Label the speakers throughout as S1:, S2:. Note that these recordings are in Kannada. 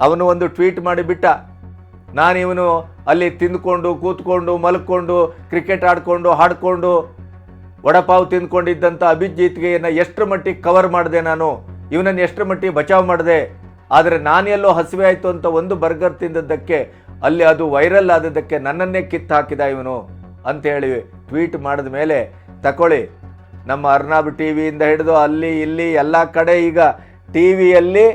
S1: ಅವನು ಒಂದು ಟ್ವೀಟ್ ಮಾಡಿಬಿಟ್ಟ, ನಾನಿವನು ಅಲ್ಲಿ ತಿಂದ್ಕೊಂಡು ಕೂತ್ಕೊಂಡು ಮಲ್ಕೊಂಡು ಕ್ರಿಕೆಟ್ ಆಡಿಕೊಂಡು ಹಾಡಿಕೊಂಡು ವಡಪಾವ್ ತಿಂದ್ಕೊಂಡಿದ್ದಂಥ ಅಭಿಜಿತ್ಗೆ ಎಷ್ಟರ ಮಟ್ಟಿಗೆ ಕವರ್ ಮಾಡಿದೆ, ನಾನು ಇವನನ್ನು ಎಷ್ಟರ ಮಟ್ಟಿಗೆ ಬಚಾವ್ ಮಾಡಿದೆ. ಆದರೆ ನಾನೆಲ್ಲೋ ಹಸಿವೆ ಆಯಿತು ಅಂತ ಒಂದು ಬರ್ಗರ್ ತಿಂದದ್ದಕ್ಕೆ ಅಲ್ಲಿ ಅದು ವೈರಲ್ ಆದದ್ದಕ್ಕೆ ನನ್ನನ್ನೇ ಕಿತ್ತು ಹಾಕಿದ ಇವನು ಅಂತ ಹೇಳಿ ಟ್ವೀಟ್ ಮಾಡಿದ ಮೇಲೆ ತಗೊಳ್ಳಿ, ನಮ್ಮ ಅರ್ನಾಬ್ ಟಿ ವಿಯಿಂದ ಹಿಡಿದು ಅಲ್ಲಿ ಇಲ್ಲಿ ಎಲ್ಲ ಕಡೆ ಈಗ ಟಿ ವಿಯಲ್ಲಿ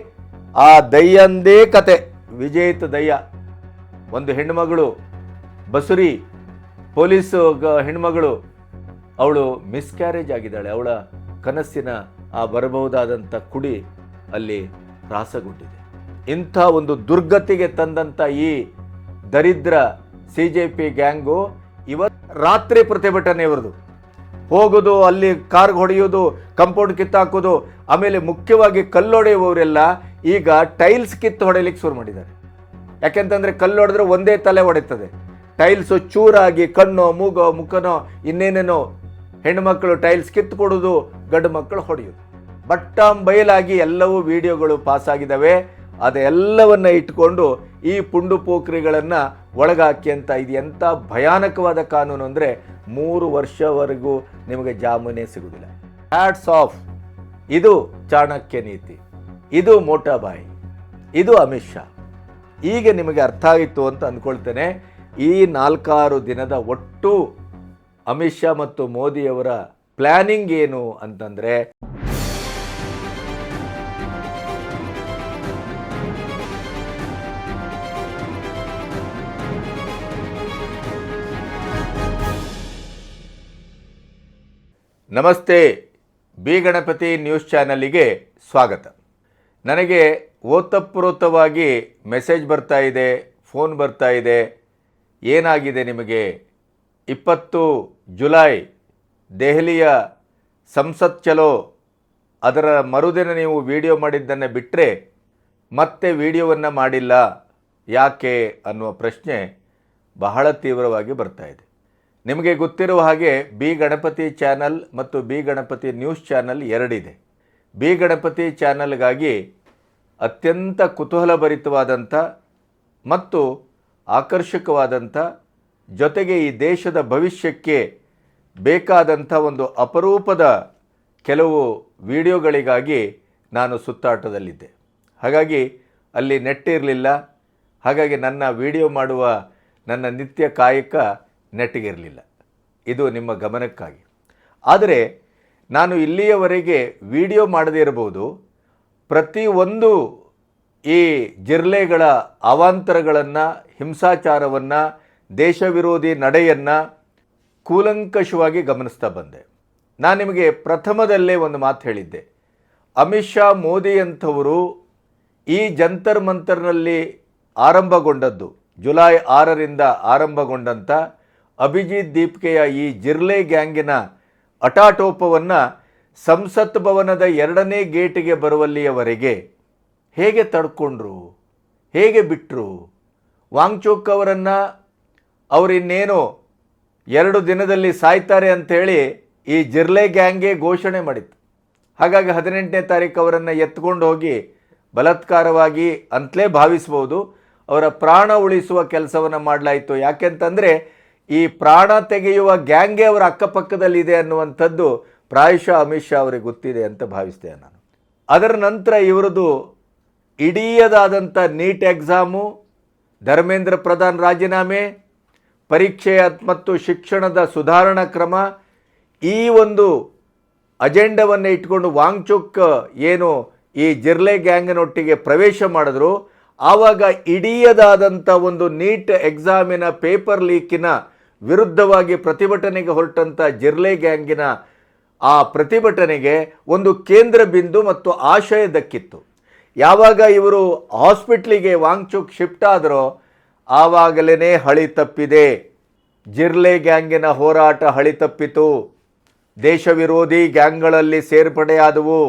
S1: ಆ ದಯ್ಯಂದೇ ಕತೆ. ವಿಜೇತ್ ದಯ್ಯ, ಒಂದು ಹೆಣ್ಮಗಳು ಬಸುರಿ ಪೊಲೀಸ್ ಹೆಣ್ಮಗಳು, ಅವಳು ಮಿಸ್ಕ್ಯಾರೇಜ್ ಆಗಿದ್ದಾಳೆ. ಅವಳ ಕನಸಿನ ಆ ಬರಬಹುದಾದಂಥ ಕುಡಿ ಅಲ್ಲಿ ರಾಸಗೊಂಡಿದೆ. ಇಂಥ ಒಂದು ದುರ್ಗತಿಗೆ ತಂದಂಥ ಈ ದರಿದ್ರ CJP ಗ್ಯಾಂಗು ಇವತ್ತು ರಾತ್ರಿ ಪ್ರತಿಭಟನೆ ಇವ್ರದು. ಹೋಗೋದು, ಅಲ್ಲಿ ಕಾರ್ಗೆ ಹೊಡೆಯೋದು, ಕಂಪೌಂಡ್ ಕಿತ್ತಾಕೋದು, ಆಮೇಲೆ ಮುಖ್ಯವಾಗಿ ಕಲ್ಲೊಡೆಯುವವರೆಲ್ಲ ಈಗ ಟೈಲ್ಸ್ ಕಿತ್ತು ಹೊಡೆಯಲಿಕ್ಕೆ ಶುರು ಮಾಡಿದ್ದಾರೆ. ಯಾಕೆಂತಂದರೆ ಕಲ್ಲೊಡೆದ್ರೆ ಒಂದೇ ತಲೆ ಹೊಡೆಯುತ್ತದೆ, ಟೈಲ್ಸು ಚೂರಾಗಿ ಕಣ್ಣೋ ಮೂಗೋ ಮುಖನೋ ಇನ್ನೇನೇನೋ ಹೆಣ್ಣುಮಕ್ಕಳು ಟೈಲ್ಸ್ ಕಿತ್ತು ಕೊಡೋದು, ಗಂಡು ಮಕ್ಕಳು ಹೊಡೆಯೋದು. ಬಯಲಾಗಿ ಎಲ್ಲವೂ ವಿಡಿಯೋಗಳು ಪಾಸಾಗಿದ್ದಾವೆ. ಅದೆಲ್ಲವನ್ನು ಇಟ್ಕೊಂಡು ಈ ಪುಂಡು ಪೋಖ್ರಿಗಳನ್ನು ಒಳಗಾಕಿ ಅಂತ. ಇದು ಎಂಥ ಭಯಾನಕವಾದ ಕಾನೂನು ಅಂದರೆ 3 ವರ್ಷವರೆಗೂ ನಿಮಗೆ ಜಾಮೀನೇ ಸಿಗುವುದಿಲ್ಲ. Hats off. ಇದು ಚಾಣಕ್ಯ ನೀತಿ, ಇದು ಮೋಟಾಬಾಯಿ, ಇದು ಅಮಿತ್ ಶಾ. ಈಗ ನಿಮಗೆ ಅರ್ಥ ಆಗಿತ್ತು ಅಂತ ಅಂದ್ಕೊಳ್ತೇನೆ. ಈ 4-6 ದಿನದ ಒಟ್ಟು ಅಮಿತ್ ಶಾ ಮತ್ತು ಮೋದಿಯವರ ಪ್ಲ್ಯಾನಿಂಗ್ ಏನು ಅಂತಂದರೆ, ನಮಸ್ತೆ, ಬಿ ಗಣಪತಿ ನ್ಯೂಸ್ ಚಾನಲಿಗೆ ಸ್ವಾಗತ. ನನಗೆ ಓತಪ್ರೋತವಾಗಿ ಮೆಸೇಜ್ ಬರ್ತಾ ಇದೆ, ಫೋನ್ ಬರ್ತಾ ಇದೆ, ಏನಾಗಿದೆ ನಿಮಗೆ, 20 ಜುಲೈ ದೆಹಲಿಯ ಸಂಸತ್ ಚಲೋ ಅದರ ಮರುದಿನ ನೀವು ವಿಡಿಯೋ ಮಾಡಿದ್ದನ್ನು ಬಿಟ್ಟರೆ ಮತ್ತೆ ವಿಡಿಯೋವನ್ನು ಮಾಡಿಲ್ಲ ಯಾಕೆ ಅನ್ನುವ ಪ್ರಶ್ನೆ ಬಹಳ ತೀವ್ರವಾಗಿ ಬರ್ತಾ ಇದೆ. ನಿಮಗೆ ಗೊತ್ತಿರುವ ಹಾಗೆ ಬಿ ಗಣಪತಿ ಚಾನಲ್ ಮತ್ತು ಬಿ ಗಣಪತಿ ನ್ಯೂಸ್ ಚಾನಲ್ ಎರಡಿದೆ. ಬಿ ಗಣಪತಿ ಚಾನಲ್ಗಾಗಿ ಅತ್ಯಂತ ಕುತೂಹಲಭರಿತವಾದಂಥ ಮತ್ತು ಆಕರ್ಷಕವಾದಂಥ, ಜೊತೆಗೆ ಈ ದೇಶದ ಭವಿಷ್ಯಕ್ಕೆ ಬೇಕಾದಂಥ ಒಂದು ಅಪರೂಪದ ಕೆಲವು ವಿಡಿಯೋಗಳಿಗಾಗಿ ನಾನು ಸುತ್ತಾಟದಲ್ಲಿದ್ದೆ. ಹಾಗಾಗಿ ಅಲ್ಲಿ ನೆಟ್ ಇರಲಿಲ್ಲ. ಹಾಗಾಗಿ ನನ್ನ ವಿಡಿಯೋ ಮಾಡುವ ನನ್ನ ನಿತ್ಯ ಕಾಯಕ ನೆಟ್ಟಿಗಿರಲಿಲ್ಲ. ಇದು ನಿಮ್ಮ ಗಮನಕ್ಕಾಗಿ. ಆದರೆ ನಾನು ಇಲ್ಲಿಯವರೆಗೆ ವಿಡಿಯೋ ಮಾಡದೇ ಇರಬಹುದು, ಪ್ರತಿಯೊಂದು ಈ ಜಿರ್ಲೆಗಳ ಅವಾಂತರಗಳನ್ನು, ಹಿಂಸಾಚಾರವನ್ನು, ದೇಶ ವಿರೋಧಿ ನಡೆಯನ್ನು ಕೂಲಂಕಷವಾಗಿ ಗಮನಿಸ್ತಾ ಬಂದೆ. ನಾನು ನಿಮಗೆ ಪ್ರಥಮದಲ್ಲೇ ಒಂದು ಮಾತು ಹೇಳಿದ್ದೆ. ಅಮಿತ್ ಶಾ, ಮೋದಿ ಅಂಥವರು ಈ ಜಂತರ್ ಮಂತರ್ನಲ್ಲಿ ಆರಂಭಗೊಂಡದ್ದು, ಜುಲೈ 6ರಿಂದ ಆರಂಭಗೊಂಡಂಥ ಅಭಿಜಿತ್ ದೀಪ್ಕೆಯ ಈ ಜಿರ್ಲೆ ಗ್ಯಾಂಗಿನ ಅಟಾಟೋಪವನ್ನು ಸಂಸತ್ ಭವನದ 2ನೇ ಗೇಟಿಗೆ ಬರುವಲ್ಲಿಯವರೆಗೆ ಹೇಗೆ ತಡ್ಕೊಂಡ್ರು, ಹೇಗೆ ಬಿಟ್ಟರು? ವಾಂಗ್ಚುಕ್ ಅವರನ್ನು ಅವರಿನ್ನೇನು 2 ದಿನದಲ್ಲಿ ಸಾಯ್ತಾರೆ ಅಂಥೇಳಿ ಈ ಜಿರ್ಲೆ ಗ್ಯಾಂಗೇ ಘೋಷಣೆ ಮಾಡಿತ್ತು. ಹಾಗಾಗಿ 18ನೇ ತಾರೀಕು ಅವರನ್ನು ಎತ್ಕೊಂಡು ಹೋಗಿ ಬಲಾತ್ಕಾರವಾಗಿ ಅಂತಲೇ ಭಾವಿಸ್ಬೋದು, ಅವರ ಪ್ರಾಣ ಉಳಿಸುವ ಕೆಲಸವನ್ನು ಮಾಡಲಾಯಿತು. ಯಾಕೆಂತಂದರೆ ಈ ಪ್ರಾಣ ತೆಗೆಯುವ ಗ್ಯಾಂಗೇ ಅವರ ಅಕ್ಕಪಕ್ಕದಲ್ಲಿದೆ ಅನ್ನುವಂಥದ್ದು ಪ್ರಾಯಶಃ ಅಮಿತ್ ಶಾ ಅವರಿಗೆ ಗೊತ್ತಿದೆ ಅಂತ ಭಾವಿಸ್ತೇನೆ ನಾನು. ಅದರ ನಂತರ ಇವರದು ಇಡೀದಾದಂಥ ನೀಟ್ ಎಕ್ಸಾಮು, ಧರ್ಮೇಂದ್ರ ಪ್ರಧಾನ್ ರಾಜೀನಾಮೆ, ಪರೀಕ್ಷೆ ಮತ್ತು ಶಿಕ್ಷಣದ ಸುಧಾರಣಾ ಕ್ರಮ, ಈ ಒಂದು ಅಜೆಂಡವನ್ನು ಇಟ್ಕೊಂಡು ವಾಂಗ್ಚುಕ್ ಏನು ಈ ಜಿರ್ಲೆ ಗ್ಯಾಂಗ್ನೊಟ್ಟಿಗೆ ಪ್ರವೇಶ ಮಾಡಿದ್ರು. ಆವಾಗ ಇಡೀದಾದಂಥ ಒಂದು ನೀಟ್ ಎಕ್ಸಾಮಿನ ಪೇಪರ್ ಲೀಕಿನ ವಿರುದ್ಧವಾಗಿ ಪ್ರತಿಭಟನೆಗೆ ಹೊರಟಂಥ ಜಿರ್ಲೆ ಗ್ಯಾಂಗಿನ ಆ ಪ್ರತಿಭಟನೆಗೆ ಒಂದು ಕೇಂದ್ರ ಬಿಂದು ಮತ್ತು ಆಶಯ ದಕ್ಕಿತ್ತು. ಯಾವಾಗ ಇವರು ಹಾಸ್ಪಿಟ್ಲಿಗೆ ವಾಂಗ್ಚುಕ್ ಶಿಫ್ಟ್ ಆದರೋ ಆವಾಗಲೇ ಹಳಿ ತಪ್ಪಿದೆ. ಜಿರ್ಲೆ ಗ್ಯಾಂಗಿನ ಹೋರಾಟ ಹಳಿ ತಪ್ಪಿತು. ದೇಶ ವಿರೋಧಿ ಗ್ಯಾಂಗ್ಗಳಲ್ಲಿ ಸೇರ್ಪಡೆಯಾದವು,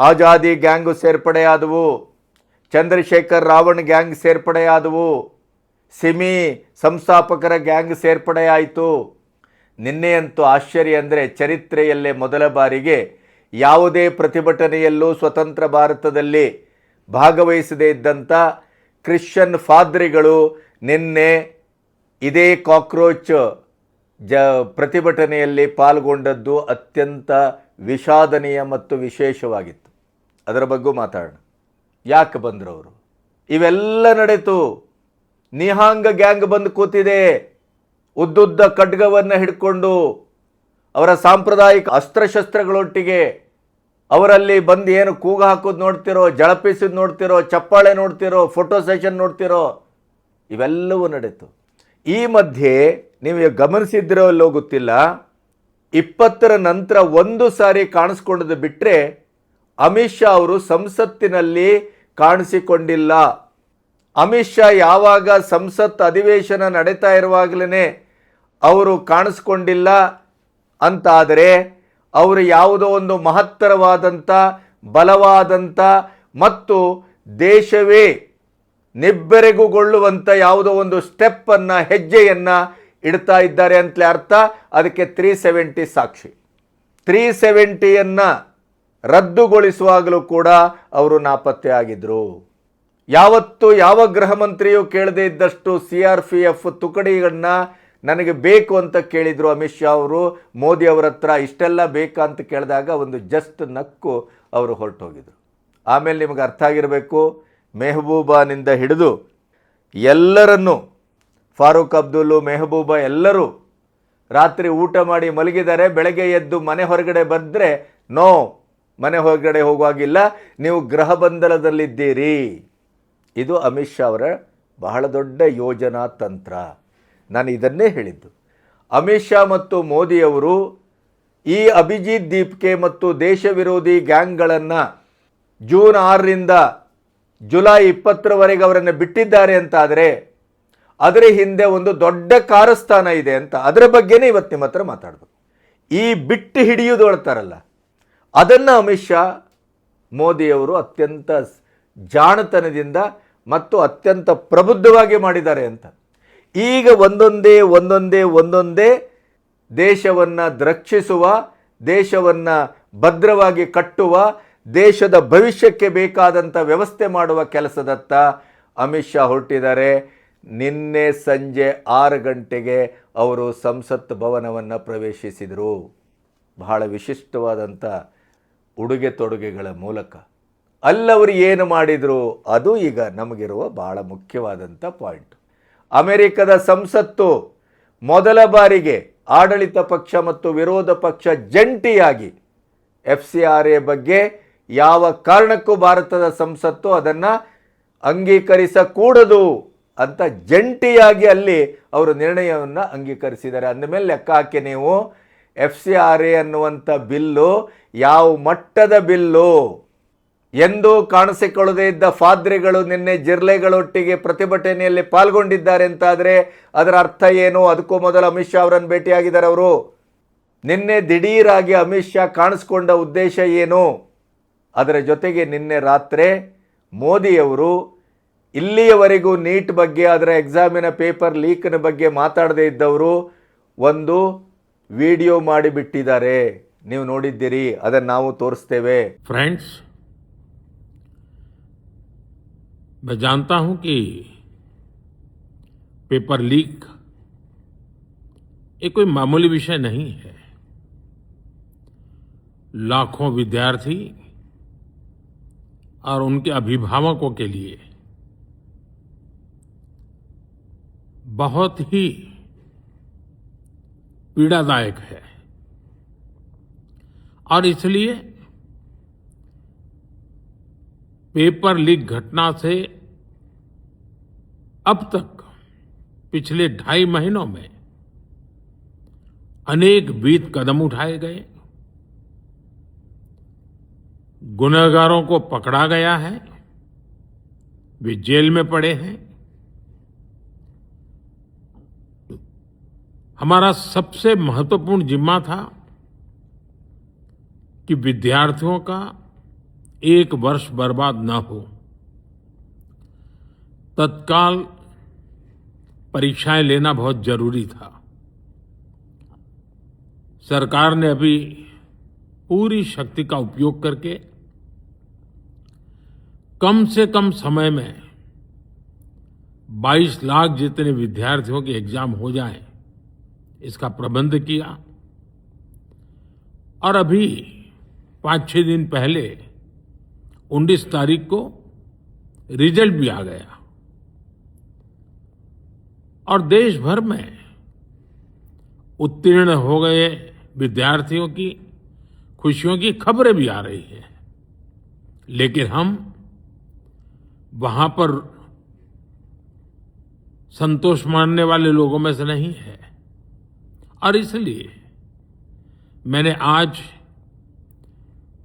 S1: ಆಜಾದಿ ಗ್ಯಾಂಗು ಸೇರ್ಪಡೆಯಾದವು, ಚಂದ್ರಶೇಖರ್ ರಾವಣ್ ಗ್ಯಾಂಗ್ ಸೇರ್ಪಡೆಯಾದವು, ಸಿಮಿ ಸಂಸ್ಥಾಪಕರ ಗ್ಯಾಂಗ್ ಸೇರ್ಪಡೆಯಾಯಿತು. ನಿನ್ನೆಯಂತೂ ಆಶ್ಚರ್ಯ ಅಂದರೆ ಚರಿತ್ರೆಯಲ್ಲೇ ಮೊದಲ ಬಾರಿಗೆ ಯಾವುದೇ ಪ್ರತಿಭಟನೆಯಲ್ಲೂ ಸ್ವತಂತ್ರ ಭಾರತದಲ್ಲಿ ಭಾಗವಹಿಸದೇ ಇದ್ದಂಥ ಕ್ರಿಶ್ಚಿಯನ್ ಫಾದ್ರಿಗಳು ನಿನ್ನೆ ಇದೇ ಕಾಕ್ರೋಚ್ ಪ್ರತಿಭಟನೆಯಲ್ಲಿ ಪಾಲ್ಗೊಂಡದ್ದು ಅತ್ಯಂತ ವಿಷಾದನೀಯ ಮತ್ತು ವಿಶೇಷವಾಗಿತ್ತು. ಅದರ ಬಗ್ಗೆ ಮಾತಾಡೋಣ. ಯಾಕೆ ಬಂದರು ಅವರು? ಇವೆಲ್ಲ ನಡೆಯಿತು. ನಿಹಾಂಗ ಗ್ಯಾಂಗ್ ಬಂದು ಕೂತಿದೆ, ಉದ್ದುದ್ದ ಖಡ್ಗವನ್ನು ಹಿಡ್ಕೊಂಡು ಅವರ ಸಾಂಪ್ರದಾಯಿಕ ಅಸ್ತ್ರಶಸ್ತ್ರಗಳೊಟ್ಟಿಗೆ. ಅವರಲ್ಲಿ ಬಂದು ಏನು ಕೂಗು ಹಾಕೋದು ನೋಡ್ತಿರೋ, ಜಳಪಿಸೋದು ನೋಡ್ತಿರೋ, ಚಪ್ಪಾಳೆ ನೋಡ್ತಿರೋ, ಫೋಟೋ ಸೆಷನ್ ನೋಡ್ತಿರೋ, ಇವೆಲ್ಲವೂ ನಡೆಯಿತು. ಈ ಮಧ್ಯೆ ನೀವು ಗಮನಿಸಿದ್ರೋ ಅಲ್ಲೋ ಗೊತ್ತಿಲ್ಲ, 20ರ ನಂತರ ಒಂದು ಸಾರಿ ಕಾಣಿಸ್ಕೊಂಡದ್ದು ಬಿಟ್ಟರೆ ಅಮಿತ್ ಶಾ ಅವರು ಸಂಸತ್ತಿನಲ್ಲಿ ಕಾಣಿಸಿಕೊಂಡಿಲ್ಲ. ಅಮಿತ್ ಶಾ ಯಾವಾಗ ಸಂಸತ್ ಅಧಿವೇಶನ ನಡೀತಾ ಇರುವಾಗಲೇ ಅವರು ಕಾಣಿಸ್ಕೊಂಡಿಲ್ಲ ಅಂತಾದರೆ, ಅವರು ಯಾವುದೋ ಒಂದು ಮಹತ್ತರವಾದಂಥ ಬಲವಾದಂಥ ಮತ್ತು ದೇಶವೇ ನಿಬ್ಬೆರಗುಗೊಳ್ಳುವಂಥ ಯಾವುದೋ ಒಂದು ಸ್ಟೆಪ್ಪನ್ನು, ಹೆಜ್ಜೆಯನ್ನು ಇಡ್ತಾ ಇದ್ದಾರೆ ಅಂತಲೇ ಅರ್ಥ. ಅದಕ್ಕೆ 370 ಸಾಕ್ಷಿ. 370ಯನ್ನು ರದ್ದುಗೊಳಿಸುವಾಗಲೂ ಕೂಡ ಅವರು ನಾಪತ್ತೆ ಆಗಿದ್ದರು. ಯಾವತ್ತು ಯಾವ ಗೃಹ ಮಂತ್ರಿಯೂ ಕೇಳದೇ ಇದ್ದಷ್ಟು CRPF ತುಕಡಿಗಳನ್ನ ನನಗೆ ಬೇಕು ಅಂತ ಕೇಳಿದರು ಅಮಿತ್ ಶಾ ಅವರು ಮೋದಿ ಅವರ ಹತ್ರ. ಇಷ್ಟೆಲ್ಲ ಬೇಕಾ ಅಂತ ಕೇಳಿದಾಗ ಒಂದು ಜಸ್ಟ್ ನಕ್ಕು ಅವರು ಹೊರಟೋಗಿದ್ರು. ಆಮೇಲೆ ನಿಮಗೆ ಅರ್ಥ ಆಗಿರಬೇಕು, ಮೆಹಬೂಬಾನಿಂದ ಹಿಡಿದು ಎಲ್ಲರನ್ನೂ, ಫಾರೂಕ್ ಅಬ್ದುಲ್ಲು, ಮೆಹಬೂಬಾ ಎಲ್ಲರೂ ರಾತ್ರಿ ಊಟ ಮಾಡಿ ಮಲಗಿದ್ದಾರೆ. ಬೆಳಗ್ಗೆ ಎದ್ದು ಮನೆ ಹೊರಗಡೆ ಬಂದರೆ ನೋ, ಮನೆ ಹೊರಗಡೆ ಹೋಗುವಾಗಿಲ್ಲ, ನೀವು ಗೃಹ ಬಂಧನದಲ್ಲಿದ್ದೀರಿ. ಇದು ಅಮಿತ್ ಶಾ ಅವರ ಬಹಳ ದೊಡ್ಡ ಯೋಜನಾ ತಂತ್ರ. ನಾನು ಇದನ್ನೇ ಹೇಳಿದ್ದು. ಅಮಿತ್ ಶಾ ಮತ್ತು ಮೋದಿಯವರು ಈ ಅಭಿಜಿತ್ ದೀಪ್ಗೆ ಮತ್ತು ದೇಶ ವಿರೋಧಿ ಗ್ಯಾಂಗ್ಗಳನ್ನು ಜೂನ್ 6ರಿಂದ ಜುಲೈ 20ರವರೆಗೆ ಅವರನ್ನು ಬಿಟ್ಟಿದ್ದಾರೆ ಅಂತಾದರೆ ಅದರ ಹಿಂದೆ ಒಂದು ದೊಡ್ಡ ಕಾರಸ್ಥಾನ ಇದೆ ಅಂತ, ಅದರ ಬಗ್ಗೆನೇ ಇವತ್ತು ನಿಮ್ಮ ಹತ್ರ ಮಾತಾಡಬೇಕು. ಈ ಬಿಟ್ಟು ಹಿಡಿಯೋದು ಹೇಳ್ತಾರಲ್ಲ, ಅದನ್ನು ಅಮಿತ್ ಶಾ ಮೋದಿಯವರು ಅತ್ಯಂತ ಜಾಣತನದಿಂದ ಮತ್ತು ಅತ್ಯಂತ ಪ್ರಬುದ್ಧವಾಗಿ ಮಾಡಿದ್ದಾರೆ ಅಂತ. ಈಗ ಒಂದೊಂದೇ ದೇಶವನ್ನು ರಕ್ಷಿಸುವ, ದೇಶವನ್ನು ಭದ್ರವಾಗಿ ಕಟ್ಟುವ, ದೇಶದ ಭವಿಷ್ಯಕ್ಕೆ ಬೇಕಾದಂಥ ವ್ಯವಸ್ಥೆ ಮಾಡುವ ಕೆಲಸದತ್ತ ಅಮಿತ್ ಶಾ ಹೊರಟಿದ್ದಾರೆ. ನಿನ್ನೆ ಸಂಜೆ 6 ಗಂಟೆಗೆ ಅವರು ಸಂಸತ್ ಭವನವನ್ನು ಪ್ರವೇಶಿಸಿದರು. ಬಹಳ ವಿಶಿಷ್ಟವಾದಂಥ ಉಡುಗೆ ತೊಡುಗೆಗಳ ಮೂಲಕ. ಅಲ್ಲವರು ಏನು ಮಾಡಿದರು, ಅದು ಈಗ ನಮಗಿರುವ ಬಹಳ ಮುಖ್ಯವಾದಂಥ ಪಾಯಿಂಟ್. ಅಮೆರಿಕದ ಸಂಸತ್ತು ಮೊದಲ ಬಾರಿಗೆ ಆಡಳಿತ ಪಕ್ಷ ಮತ್ತು ವಿರೋಧ ಪಕ್ಷ ಜಂಟಿಯಾಗಿ FCRA ಬಗ್ಗೆ ಯಾವ ಕಾರಣಕ್ಕೂ ಭಾರತದ ಸಂಸತ್ತು ಅದನ್ನು ಅಂಗೀಕರಿಸಕೂಡದು ಅಂತ ಜಂಟಿಯಾಗಿ ಅಲ್ಲಿ ಅವರು ನಿರ್ಣಯವನ್ನು ಅಂಗೀಕರಿಸಿದ್ದಾರೆ. ಅಂದಮೇಲೆ ಲೆಕ್ಕ ಹಾಕಿ ನೀವು, FCRA ಅನ್ನುವಂಥ ಬಿಲ್ಲು ಯಾವ ಮಟ್ಟದ ಬಿಲ್ಲು ಎಂದು ಕಾಣಿಸಿಕೊಳ್ಳದೇ ಇದ್ದ ಫಾದ್ರಿಗಳು ನಿನ್ನೆ ಜಿರ್ಲೆಗಳೊಟ್ಟಿಗೆ ಪ್ರತಿಭಟನೆಯಲ್ಲಿ ಪಾಲ್ಗೊಂಡಿದ್ದಾರೆ ಅಂತಾದರೆ ಅದರ ಅರ್ಥ ಏನು? ಅದಕ್ಕೂ ಮೊದಲು ಅಮಿತ್ ಶಾ ಅವರನ್ನು ಭೇಟಿಯಾಗಿದ್ದಾರೆ ಅವರು. ನಿನ್ನೆ ದಿಢೀರಾಗಿ ಅಮಿತ್ ಶಾ ಕಾಣಿಸ್ಕೊಂಡ ಉದ್ದೇಶ ಏನು? ಅದರ ಜೊತೆಗೆ ನಿನ್ನೆ ರಾತ್ರಿ ಮೋದಿಯವರು ಇಲ್ಲಿಯವರೆಗೂ ನೀಟ್ ಬಗ್ಗೆ, ಅದರ ಎಕ್ಸಾಮಿನ ಪೇಪರ್ ಲೀಕ್ನ ಬಗ್ಗೆ ಮಾತಾಡದೇ ಇದ್ದವರು ಒಂದು ವಿಡಿಯೋ ಮಾಡಿಬಿಟ್ಟಿದ್ದಾರೆ. ನೀವು ನೋಡಿದ್ದೀರಿ, ಅದನ್ನು ನಾವು ತೋರಿಸ್ತೇವೆ.
S2: ಫ್ರೆಂಡ್ಸ್, मैं जानता हूं कि पेपर लीक ये कोई मामूली विषय नहीं है. लाखों विद्यार्थी और उनके अभिभावकों के लिए बहुत ही पीड़ादायक है. और इसलिए पेपर लीक घटना से अब तक पिछले 2.5 महीनों में अनेक विध कदम उठाए गए. गुनहगारों को पकड़ा गया है, वे जेल में पड़े हैं. हमारा सबसे महत्वपूर्ण जिम्मा था कि विद्यार्थियों का 1 वर्ष बर्बाद न हो. तत्काल परीक्षाएं लेना बहुत जरूरी था. सरकार ने अभी पूरी शक्ति का उपयोग करके कम से कम समय में 22 लाख जितने विद्यार्थियों के एग्जाम हो जाएं, इसका प्रबंध किया। और अभी 5-6 दिन पहले 19 तारीख को रिजल्ट भी आ गया और देश भर में उत्तीर्ण हो गए विद्यार्थियों की खुशियों की खबरें भी आ रही हैं। लेकिन हम वहां पर संतोष मानने वाले लोगों में से नहीं है और इसलिए मैंने आज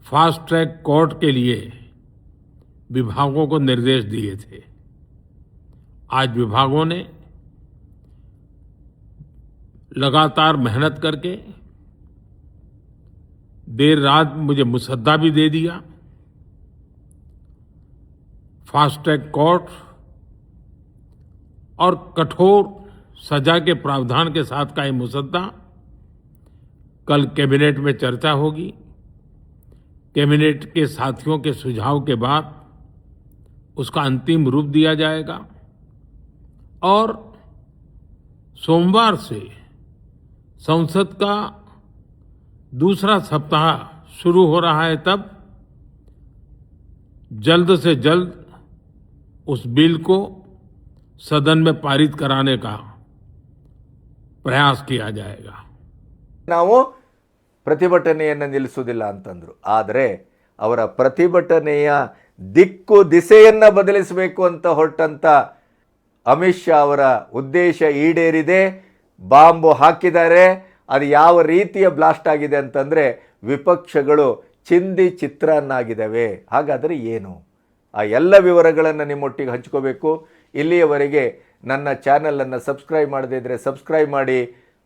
S2: फास्ट ट्रैक कोर्ट के लिए विभागों को निर्देश दिए थे। आज विभागों ने लगातार मेहनत करके देर रात मुझे मुसद्दा भी दे दिया। फास्ट ट्रैक कोर्ट और कठोर सजा के प्रावधान के साथ का ये मुसद्दा कल कैबिनेट में चर्चा होगी। कैबिनेट के साथियों के सुझाव के बाद उसका अंतिम रूप दिया जाएगा और सोमवार से संसद का दूसरा सप्ताह शुरू हो रहा है। तब जल्द से जल्द उस बिल को सदन में पारित कराने का प्रयास किया जाएगा।
S1: ನಾವು ಪ್ರತಿಭಟನೆಯನ್ನು ನಿಲ್ಲಿಸುವುದಿಲ್ಲ ಅಂತಂದ್ರು, ಆದರೆ ಅವರ ಪ್ರತಿಭಟನೆಯ ದಿಕ್ಕು ದಿಸೆಯನ್ನು ಬದಲಿಸಬೇಕು ಅಂತ ಹೊರಟಂತ ಅಮಿತ್ ಶಾ ಅವರ ಉದ್ದೇಶ ಈಡೇರಿದೆ. ಬಾಂಬು ಹಾಕಿದ್ದಾರೆ. ಅದು ಯಾವ ರೀತಿಯ ಬ್ಲಾಸ್ಟ್ ಆಗಿದೆ ಅಂತಂದರೆ ವಿಪಕ್ಷಗಳು ಚಿಂದಿ ಚಿತ್ರಾನ್ನಾಗಿದ್ದಾವೆ. ಹಾಗಾದರೆ ಏನು? ಆ ಎಲ್ಲ ವಿವರಗಳನ್ನು ನಿಮ್ಮೊಟ್ಟಿಗೆ ಹಂಚ್ಕೋಬೇಕು. ಇಲ್ಲಿಯವರೆಗೆ ನನ್ನ ಚಾನಲನ್ನು ಸಬ್ಸ್ಕ್ರೈಬ್ ಮಾಡದೇ ಇದ್ದರೆ ಸಬ್ಸ್ಕ್ರೈಬ್ ಮಾಡಿ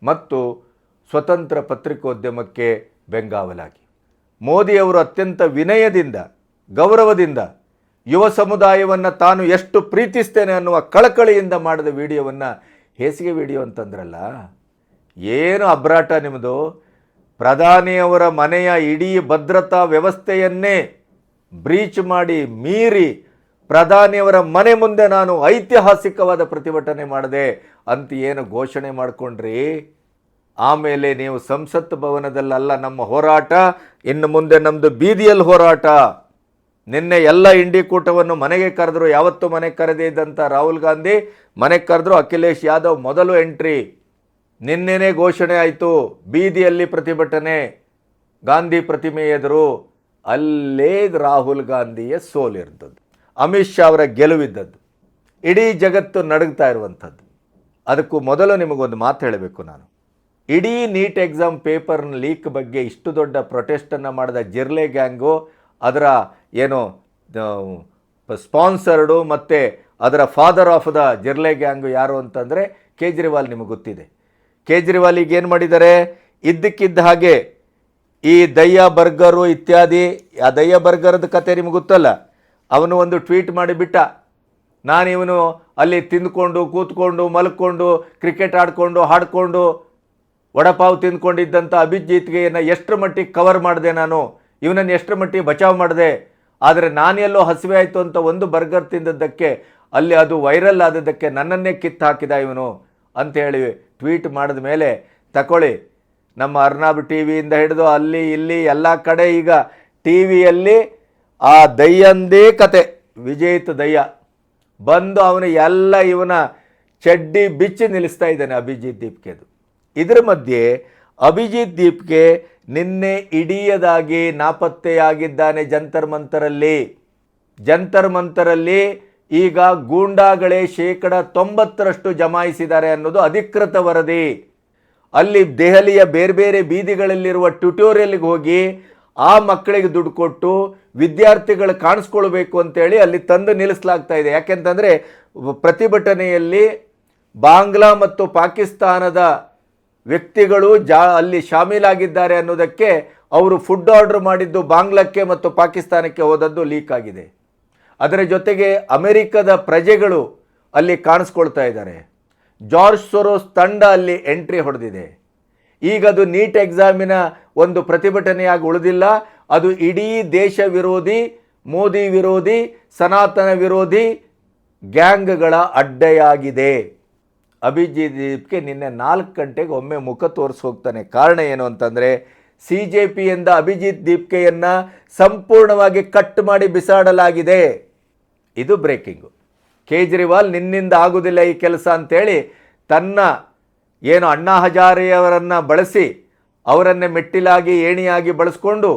S1: ಮತ್ತು ಸ್ವತಂತ್ರ ಪತ್ರಿಕೋದ್ಯಮಕ್ಕೆ ಬೆಂಗಾವಲಾಗಿ. ಮೋದಿಯವರು ಅತ್ಯಂತ ವಿನಯದಿಂದ ಗೌರವದಿಂದ ಯುವ ಸಮುದಾಯವನ್ನು ತಾನು ಎಷ್ಟು ಪ್ರೀತಿಸ್ತೇನೆ ಅನ್ನುವ ಕಳಕಳಿಯಿಂದ ಮಾಡಿದ ವಿಡಿಯೋವನ್ನು ಹೇಸಿಗೆ ವಿಡಿಯೋ ಅಂತಂದ್ರಲ್ಲ, ಏನು ಅಬ್ರಾಟ ನಿಮ್ಮದು? ಪ್ರಧಾನಿಯವರ ಮನೆಯ ಇಡೀ ಭದ್ರತಾ ವ್ಯವಸ್ಥೆಯನ್ನೇ ಬ್ರೀಚ್ ಮಾಡಿ ಮೀರಿ ಪ್ರಧಾನಿಯವರ ಮನೆ ಮುಂದೆ ನಾನು ಐತಿಹಾಸಿಕವಾದ ಪ್ರತಿಭಟನೆ ಮಾಡಿದೆ ಅಂತ ಏನು ಘೋಷಣೆ ಮಾಡಿಕೊಂಡ್ರಿ. ಆಮೇಲೆ ನೀವು ಸಂಸತ್ ಭವನದಲ್ಲ ನಮ್ಮ ಹೋರಾಟ, ಇನ್ನು ಮುಂದೆ ನಮ್ಮದು ಬೀದಿಯಲ್ಲಿ ಹೋರಾಟ. ನಿನ್ನೆ ಎಲ್ಲ ಇಂಡಿ ಕೂಟವನ್ನು ಮನೆಗೆ ಕರೆದ್ರು. ಯಾವತ್ತೂ ಮನೆಗೆ ಕರೆದೇ ಇದ್ದಂಥ ರಾಹುಲ್ ಗಾಂಧಿ ಮನೆಗೆ ಕರೆದ್ರು. ಅಖಿಲೇಶ್ ಯಾದವ್ ಮೊದಲು ಎಂಟ್ರಿ. ನಿನ್ನೆನೇ ಘೋಷಣೆ ಆಯಿತು, ಬೀದಿಯಲ್ಲಿ ಪ್ರತಿಭಟನೆ, ಗಾಂಧಿ ಪ್ರತಿಮೆ ಎದುರು. ಅಲ್ಲೇ ರಾಹುಲ್ ಗಾಂಧಿಯ ಸೋಲಿರ್ತದ್ದು, ಅಮಿತ್ ಶಾ ಅವರ ಗೆಲುವಿದ್ದದ್ದು, ಇಡೀ ಜಗತ್ತು ನಡುಗ್ತಾ ಇರುವಂಥದ್ದು. ಅದಕ್ಕೂ ಮೊದಲು ನಿಮಗೊಂದು ಮಾತು ಹೇಳಬೇಕು ನಾನು. ಇಡೀ ನೀಟ್ ಎಕ್ಸಾಮ್ ಪೇಪರ್ನ ಲೀಕ್ ಬಗ್ಗೆ ಇಷ್ಟು ದೊಡ್ಡ ಪ್ರೊಟೆಸ್ಟನ್ನು ಮಾಡಿದ ಜಿರ್ಲೆ ಗ್ಯಾಂಗು, ಅದರ ಏನು ಸ್ಪಾನ್ಸರ್ಡು ಮತ್ತು ಅದರ ಫಾದರ್ ಆಫ್ ದ ಜಿರ್ಲೆ ಗ್ಯಾಂಗು ಯಾರು ಅಂತಂದರೆ ಕೇಜ್ರಿವಾಲ್. ನಿಮಗೆ ಗೊತ್ತಿದೆ ಕೇಜ್ರಿವಾಲಿಗೆ ಏನು ಮಾಡಿದ್ದಾರೆ? ಇದ್ದಕ್ಕಿದ್ದ ಹಾಗೆ ಈ ದಯ್ಯ ಬರ್ಗರು ಇತ್ಯಾದಿ, ಆ ದಯ್ಯ ಬರ್ಗರದ ಕತೆ ನಿಮಗೆ ಗೊತ್ತಲ್ಲ. ಅವನು ಒಂದು ಟ್ವೀಟ್ ಮಾಡಿಬಿಟ್ಟ, ನಾನಿವನು ಅಲ್ಲಿ ತಿಂದ್ಕೊಂಡು ಕೂತ್ಕೊಂಡು ಮಲ್ಕೊಂಡು ಕ್ರಿಕೆಟ್ ಆಡಿಕೊಂಡು ಹಾಡಿಕೊಂಡು ವಡಪಾವ್ ತಿಂದ್ಕೊಂಡಿದ್ದಂಥ ಅಭಿಜಿತ್ಗೆಯನ್ನು ಎಷ್ಟರ ಮಟ್ಟಿಗೆ ಕವರ್ ಮಾಡಿದೆ, ನಾನು ಇವನನ್ನು ಎಷ್ಟರ ಮಟ್ಟಿಗೆ ಬಚಾವ್ ಮಾಡಿದೆ. ಆದರೆ ನಾನೆಲ್ಲೋ ಹಸಿವೆ ಆಯಿತು ಅಂತ ಒಂದು ಬರ್ಗರ್ ತಿಂದದ್ದಕ್ಕೆ ಅಲ್ಲಿ ಅದು ವೈರಲ್ ಆದದ್ದಕ್ಕೆ ನನ್ನನ್ನೇ ಕಿತ್ತು ಹಾಕಿದ ಇವನು ಅಂಥೇಳಿ ಟ್ವೀಟ್ ಮಾಡಿದ ಮೇಲೆ ತಗೊಳ್ಳಿ, ನಮ್ಮ ಅರ್ನಾಬ್ ಟಿ ವಿಯಿಂದ ಹಿಡಿದು ಅಲ್ಲಿ ಇಲ್ಲಿ ಎಲ್ಲ ಕಡೆ ಈಗ ಟಿ ವಿಯಲ್ಲಿ ಆ ದಯ್ಯಂದೇ ಕತೆ, ವಿಜೇತ್ ದಯ್ಯ ಬಂದು ಅವನು ಎಲ್ಲ ಇವನ ಚಡ್ಡಿ ಬಿಚ್ಚಿ ನಿಲ್ಲಿಸ್ತಾ ಇದ್ದಾನೆ ಅಭಿಜಿತ್ ದೀಪ್ಗೆದು. ಇದರ ಮಧ್ಯೆ ಅಭಿಜಿತ್ ದೀಪ್ಗೆ ನಿನ್ನೆ ಇಡೀಯದಾಗಿ ನಾಪತ್ತೆಯಾಗಿದ್ದಾನೆ ಜಂತರ್ ಮಂತರಲ್ಲಿ. ಈಗ ಗೂಂಡಾಗಳೇ 90% ಜಮಾಯಿಸಿದ್ದಾರೆ ಅನ್ನೋದು ಅಧಿಕೃತ ವರದಿ. ಅಲ್ಲಿ ದೆಹಲಿಯ ಬೇರೆ ಬೇರೆ ಬೀದಿಗಳಲ್ಲಿರುವ ಟ್ಯುಟೋರಿಯಲ್ಗೆ ಹೋಗಿ ಆ ಮಕ್ಕಳಿಗೆ ದುಡ್ಡು ಕೊಟ್ಟು ವಿದ್ಯಾರ್ಥಿಗಳು ಕಾಣಿಸ್ಕೊಳ್ಬೇಕು ಅಂತೇಳಿ ಅಲ್ಲಿ ತಂದು ನಿಲ್ಲಿಸಲಾಗ್ತಾ ಇದೆ. ಯಾಕೆಂತಂದರೆ ಪ್ರತಿಭಟನೆಯಲ್ಲಿ ಬಾಂಗ್ಲಾ ಮತ್ತು ಪಾಕಿಸ್ತಾನದ ವ್ಯಕ್ತಿಗಳು ಅಲ್ಲಿ ಶಾಮೀಲಾಗಿದ್ದಾರೆ ಅನ್ನೋದಕ್ಕೆ ಅವರು ಫುಡ್ ಆರ್ಡರ್ ಮಾಡಿದ್ದು ಬಾಂಗ್ಲಾಕ್ಕೆ ಮತ್ತು ಪಾಕಿಸ್ತಾನಕ್ಕೆ ಹೋದದ್ದು ಲೀಕ್ ಆಗಿದೆ. ಅದರ ಜೊತೆಗೆ ಅಮೆರಿಕದ ಪ್ರಜೆಗಳು ಅಲ್ಲಿ ಕಾಣಿಸ್ಕೊಳ್ತಾ ಇದ್ದಾರೆ. ಜಾರ್ಜ್ ಸೊರೋಸ್ ತಂಡ ಅಲ್ಲಿ ಎಂಟ್ರಿ ಹೊಡೆದಿದೆ. ಈಗ ಅದು ನೀಟ್ ಎಕ್ಸಾಮಿನ ಒಂದು ಪ್ರತಿಭಟನೆಯಾಗಿ ಉಳಿದಿಲ್ಲ, ಅದು ಇಡೀ ದೇಶ ವಿರೋಧಿ ಮೋದಿ ವಿರೋಧಿ, ಸನಾತನ ವಿರೋಧಿ ಗ್ಯಾಂಗ್ಗಳ ಅಡ್ಡೆಯಾಗಿದೆ. ಅಭಿಜಿತ್ ದೀಪ್ಗೆ ನಿನ್ನೆ 4 ಗಂಟೆಗೆ ಒಮ್ಮೆ ಮುಖ ತೋರಿಸಿ ಹೋಗ್ತಾನೆ. ಕಾರಣ ಏನು ಅಂತಂದರೆ, CJPಯಿಂದ ಅಭಿಜಿತ್ ದೀಪ್ಕೆಯನ್ನು ಸಂಪೂರ್ಣವಾಗಿ ಕಟ್ ಮಾಡಿ ಬಿಸಾಡಲಾಗಿದೆ. ಇದು ಬ್ರೇಕಿಂಗು. ಕೇಜ್ರಿವಾಲ್ ನಿನ್ನಿಂದ ಆಗುವುದಿಲ್ಲ ಈ ಕೆಲಸ ಅಂತೇಳಿ ತನ್ನ ಏನು ಅಣ್ಣಾ ಹಜಾರೆಯವರನ್ನು ಬಳಸಿ ಅವರನ್ನೇ ಮೆಟ್ಟಿಲಾಗಿ ಏಣಿಯಾಗಿ ಬಳಸ್ಕೊಂಡು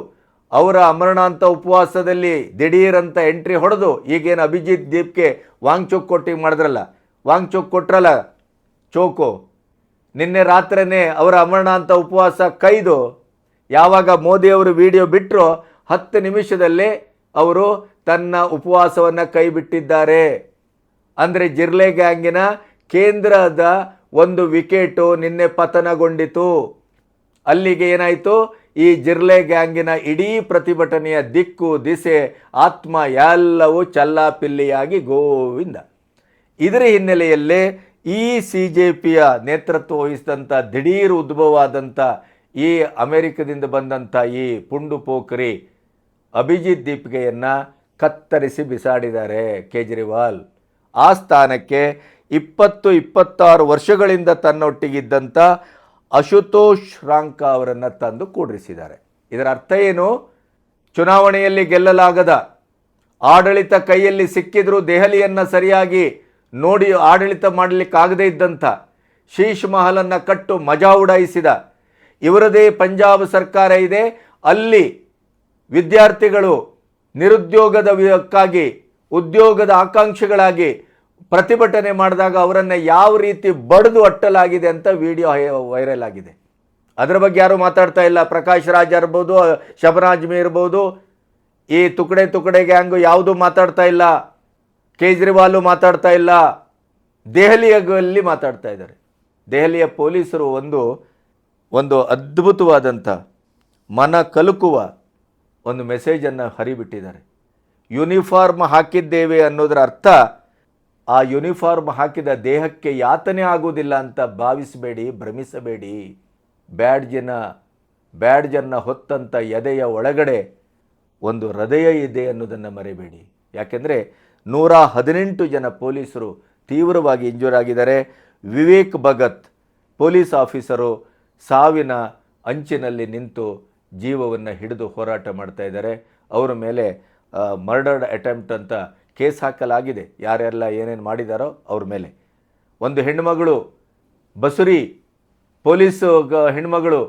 S1: ಅವರ ಅಮರಣಾಂತ ಉಪವಾಸದಲ್ಲಿ ದಿಢೀರಂತ ಎಂಟ್ರಿ ಹೊಡೆದು ಈಗೇನು ಅಭಿಜಿತ್ ದೀಪ್ಗೆ ವಾಂಗ್ಚುಕ್ ಕೊಟ್ಟಿಗೆ ಮಾಡಿದ್ರಲ್ಲ, ವಾಂಗ್ಚುಕ್ ಕೊಟ್ರಲ್ಲ ಚೋಕು, ನಿನ್ನೆ ರಾತ್ರಿನೇ ಅವರ ಅಮರಣಾಂತ ಉಪವಾಸ ಕೈದು ಯಾವಾಗ ಮೋದಿಯವರು ವಿಡಿಯೋ ಬಿಟ್ಟರು 10 ನಿಮಿಷದಲ್ಲೇ ಅವರು ತನ್ನ ಉಪವಾಸವನ್ನು ಕೈ ಬಿಟ್ಟಿದ್ದಾರೆ. ಅಂದರೆ ಜಿರ್ಲೆ ಗ್ಯಾಂಗಿನ ಕೇಂದ್ರದ ಒಂದು ವಿಕೆಟು ನಿನ್ನೆ ಪತನಗೊಂಡಿತು. ಅಲ್ಲಿಗೆ ಏನಾಯಿತು, ಈ ಜಿರ್ಲೆ ಗ್ಯಾಂಗಿನ ಇಡೀ ಪ್ರತಿಭಟನೆಯ ದಿಕ್ಕು ದಿಸೆ ಆತ್ಮ ಎಲ್ಲವೂ ಚಲ್ಲಾಪಿಲ್ಲಿಯಾಗಿ ಗೋವಿಂದ. ಇದರ ಹಿನ್ನೆಲೆಯಲ್ಲೇ ಈ CJPಯ ನೇತೃತ್ವ ವಹಿಸಿದಂಥ ದಿಢೀರ್ ಉದ್ಭವವಾದಂಥ ಈ ಅಮೆರಿಕದಿಂದ ಬಂದಂಥ ಈ ಪುಂಡು ಪೋಖರಿ ಅಭಿಜಿತ್ ದೀಪ್ಗೆಯನ್ನು ಕತ್ತರಿಸಿ ಬಿಸಾಡಿದ್ದಾರೆ ಕೇಜ್ರಿವಾಲ್. ಆ ಸ್ಥಾನಕ್ಕೆ 20-26 ವರ್ಷಗಳಿಂದ ತನ್ನೊಟ್ಟಿಗಿದ್ದಂಥ ಅಶುತೋಷ್ ರಾಂಕ ಅವರನ್ನು ತಂದು ಕೂಡಿಸಿದ್ದಾರೆ. ಇದರ ಅರ್ಥ ಏನು? ಚುನಾವಣೆಯಲ್ಲಿ ಗೆಲ್ಲಲಾಗದ, ಆಡಳಿತ ಕೈಯಲ್ಲಿ ಸಿಕ್ಕಿದ್ರೂ ದೆಹಲಿಯನ್ನು ಸರಿಯಾಗಿ ನೋಡಿ ಆಡಳಿತ ಮಾಡಲಿಕ್ಕಾಗದೇ ಇದ್ದಂಥ, ಶೀಶ್ ಮಹಲನ್ನು ಕಟ್ಟು ಮಜಾ ಉಡಾಯಿಸಿದ, ಇವರದೇ ಪಂಜಾಬ್ ಸರ್ಕಾರ ಇದೆ, ಅಲ್ಲಿ ವಿದ್ಯಾರ್ಥಿಗಳು ನಿರುದ್ಯೋಗದಕ್ಕಾಗಿ ಉದ್ಯೋಗದ ಆಕಾಂಕ್ಷಿಗಳಾಗಿ ಪ್ರತಿಭಟನೆ ಮಾಡಿದಾಗ ಅವರನ್ನು ಯಾವ ರೀತಿ ಬಡಿದು ಅಟ್ಟಲಾಗಿದೆ ಅಂತ ವಿಡಿಯೋ ವೈರಲ್ ಆಗಿದೆ. ಅದರ ಬಗ್ಗೆ ಯಾರೂ ಮಾತಾಡ್ತಾ ಇಲ್ಲ. ಪ್ರಕಾಶ್ ರಾಜ್ ಇರ್ಬೋದು, ಶಬನಾಜ್ ಮಿ ಇರ್ಬೋದು, ಈ ತುಕಡೆ ಗ್ಯಾಂಗು ಯಾವುದೂ ಮಾತಾಡ್ತಾ ಇಲ್ಲ. ಕೇಜ್ರಿವಾಲು ಮಾತಾಡ್ತಾ ಇಲ್ಲ. ದೆಹಲಿಯಲ್ಲಿ ಮಾತಾಡ್ತಾ ಇದ್ದಾರೆ. ದೆಹಲಿಯ ಪೊಲೀಸರು ಒಂದು ಅದ್ಭುತವಾದಂಥ ಮನ ಕಲುಕುವ ಒಂದು ಮೆಸೇಜನ್ನು ಹರಿಬಿಟ್ಟಿದ್ದಾರೆ. ಯೂನಿಫಾರ್ಮ್ ಹಾಕಿದ್ದೇವೆ ಅನ್ನೋದರ ಅರ್ಥ ಆ ಯೂನಿಫಾರ್ಮ್ ಹಾಕಿದ ದೇಹಕ್ಕೆ ಯಾತನೆ ಆಗುವುದಿಲ್ಲ ಅಂತ ಭಾವಿಸಬೇಡಿ, ಭ್ರಮಿಸಬೇಡಿ. ಬ್ಯಾಡ್ಜನ್ನು ಹೊತ್ತಂಥ ಎದೆಯ ಒಳಗಡೆ ಒಂದು ಹೃದಯ ಇದೆ ಅನ್ನೋದನ್ನು ಮರೆಯಬೇಡಿ. ಯಾಕೆಂದರೆ 118 ಜನ ಪೊಲೀಸರು ತೀವ್ರವಾಗಿ ಇಂಜೂರ್ ಆಗಿದ್ದಾರೆ. ವಿವೇಕ್ ಭಗತ್ ಪೊಲೀಸ್ ಆಫೀಸರು ಸಾವಿನ ಅಂಚಿನಲ್ಲಿ ನಿಂತು ಜೀವವನ್ನು ಹಿಡಿದು ಹೋರಾಟ ಮಾಡ್ತಾ ಇದ್ದಾರೆ. ಅವರ ಮೇಲೆ ಮರ್ಡರ್ಡ್ ಅಟೆಂಪ್ಟ್ ಅಂತ ಕೇಸ್ ಹಾಕಲಾಗಿದೆ. ಯಾರೆಲ್ಲ ಏನೇನು ಮಾಡಿದಾರೋ ಅವ್ರ ಮೇಲೆ. ಒಂದು ಹೆಣ್ಣುಮಗಳು, ಬಸುರಿ ಪೊಲೀಸ್ ಹೆಣ್ಮಗಳು,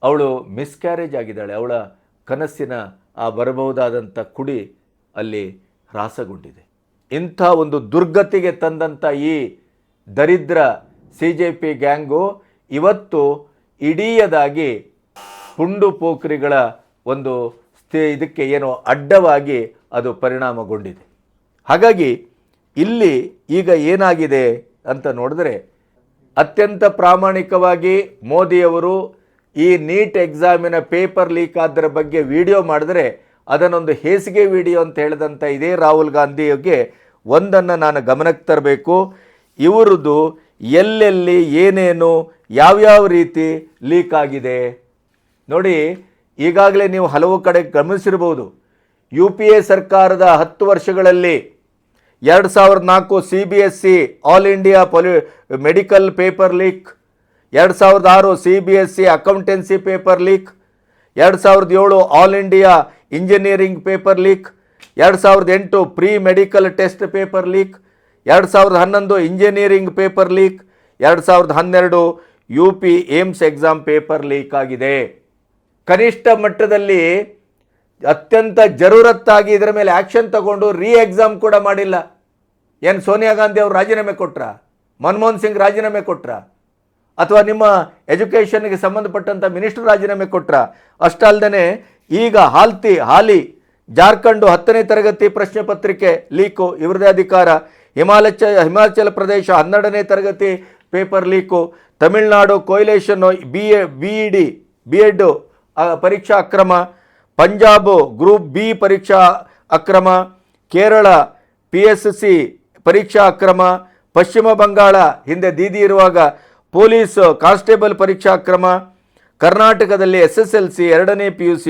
S1: ಅವಳು ಮಿಸ್ಕ್ಯಾರೇಜ್ ಆಗಿದ್ದಾಳೆ. ಅವಳ ಕನಸಿನ ಆ ಬರಬಹುದಾದಂಥ ಕುಡಿ ಅಲ್ಲಿ ಹ್ರಾಸಗೊಂಡಿದೆ. ಇಂಥ ಒಂದು ದುರ್ಗತಿಗೆ ತಂದಂಥ ಈ ದರಿದ್ರ CJP ಗ್ಯಾಂಗು ಇವತ್ತು ಇಡೀಯದಾಗಿ ಪುಂಡು ಪೋಖ್ರಿಗಳ ಒಂದು ಇದಕ್ಕೆ ಏನೋ ಅಡ್ಡವಾಗಿ ಅದು ಪರಿಣಾಮಗೊಂಡಿದೆ. ಹಾಗಾಗಿ ಇಲ್ಲಿ ಈಗ ಏನಾಗಿದೆ ಅಂತ ನೋಡಿದ್ರೆ, ಅತ್ಯಂತ ಪ್ರಾಮಾಣಿಕವಾಗಿ ಮೋದಿಯವರು ಈ ನೀಟ್ ಎಕ್ಸಾಮಿನ ಪೇಪರ್ ಲೀಕ್ ಆದರ ಬಗ್ಗೆ ವಿಡಿಯೋ ಮಾಡಿದ್ರೆ ಅದನ್ನೊಂದು ಹೇಸಿಗೆ ವಿಡಿಯೋ ಅಂತ ಹೇಳಿದಂಥ ಇದೇ ರಾಹುಲ್ ಗಾಂಧಿಗೆ ಒಂದನ್ನು ನಾನು ಗಮನಕ್ಕೆ ತರಬೇಕು. ಇವರದ್ದು ಎಲ್ಲೆಲ್ಲಿ ಏನೇನು ಯಾವ್ಯಾವ ರೀತಿ ಲೀಕ್ ಆಗಿದೆ ನೋಡಿ. ಈಗಾಗಲೇ ನೀವು ಹಲವು ಕಡೆ ಗಮನಿಸಿರ್ಬೋದು. UPA ಸರ್ಕಾರದ 10 ವರ್ಷಗಳಲ್ಲಿ 2004 CBSE all India medical paper leak, 2006 CBSE accountancy paper leak, 2007 all India engineering paper leak, 2008 pre medical test paper leak, 2011 engineering paper leak, 2012 UP AIIMS exam paper leak ಆಗಿದೆ. ಕನಿಷ್ಠ ಮಟ್ಟದಲ್ಲಿ ಅತ್ಯಂತ ಜರೂರತ್ತಾಗಿ ಇದರ ಮೇಲೆ ಆ್ಯಕ್ಷನ್ ತಗೊಂಡು ಎಕ್ಸಾಮ್ ಕೂಡ ಮಾಡಿಲ್ಲ. ಏನು ಸೋನಿಯಾ ಗಾಂಧಿ ಅವರು ರಾಜೀನಾಮೆ ಕೊಟ್ರಾ? ಮನಮೋಹನ್ ಸಿಂಗ್ ರಾಜೀನಾಮೆ ಕೊಟ್ರಾ? ಅಥವಾ ನಿಮ್ಮ ಎಜುಕೇಷನ್ಗೆ ಸಂಬಂಧಪಟ್ಟಂಥ ಮಿನಿಸ್ಟರ್ ರಾಜೀನಾಮೆ ಕೊಟ್ರಾ? ಅಷ್ಟಲ್ಲದೆ ಈಗ ಹಾಲಿ ಜಾರ್ಖಂಡು 10ನೇ ತರಗತಿ ಪ್ರಶ್ನೆ ಪತ್ರಿಕೆ ಲೀಕು, ಇವರದೇ ಅಧಿಕಾರ. ಹಿಮಾಚಲ ಪ್ರದೇಶ 12ನೇ ತರಗತಿ paper leak. Tamil Nadu coalition BEd ಪರೀಕ್ಷಾ ಅಕ್ರಮ. ಪಂಜಾಬ್ ಗ್ರೂಪ್ B ಪರೀಕ್ಷಾ ಅಕ್ರಮ. ಕೇರಳ PSC ಪರೀಕ್ಷಾ ಅಕ್ರಮ. ಪಶ್ಚಿಮ ಬಂಗಾಳ ಹಿಂದೆ ದೀದಿ ಇರುವಾಗ ಪೊಲೀಸ್ ಕಾನ್ಸ್ಟೇಬಲ್ ಪರೀಕ್ಷಾ ಅಕ್ರಮ. ಕರ್ನಾಟಕದಲ್ಲಿ SSLC 2ನೇ PUC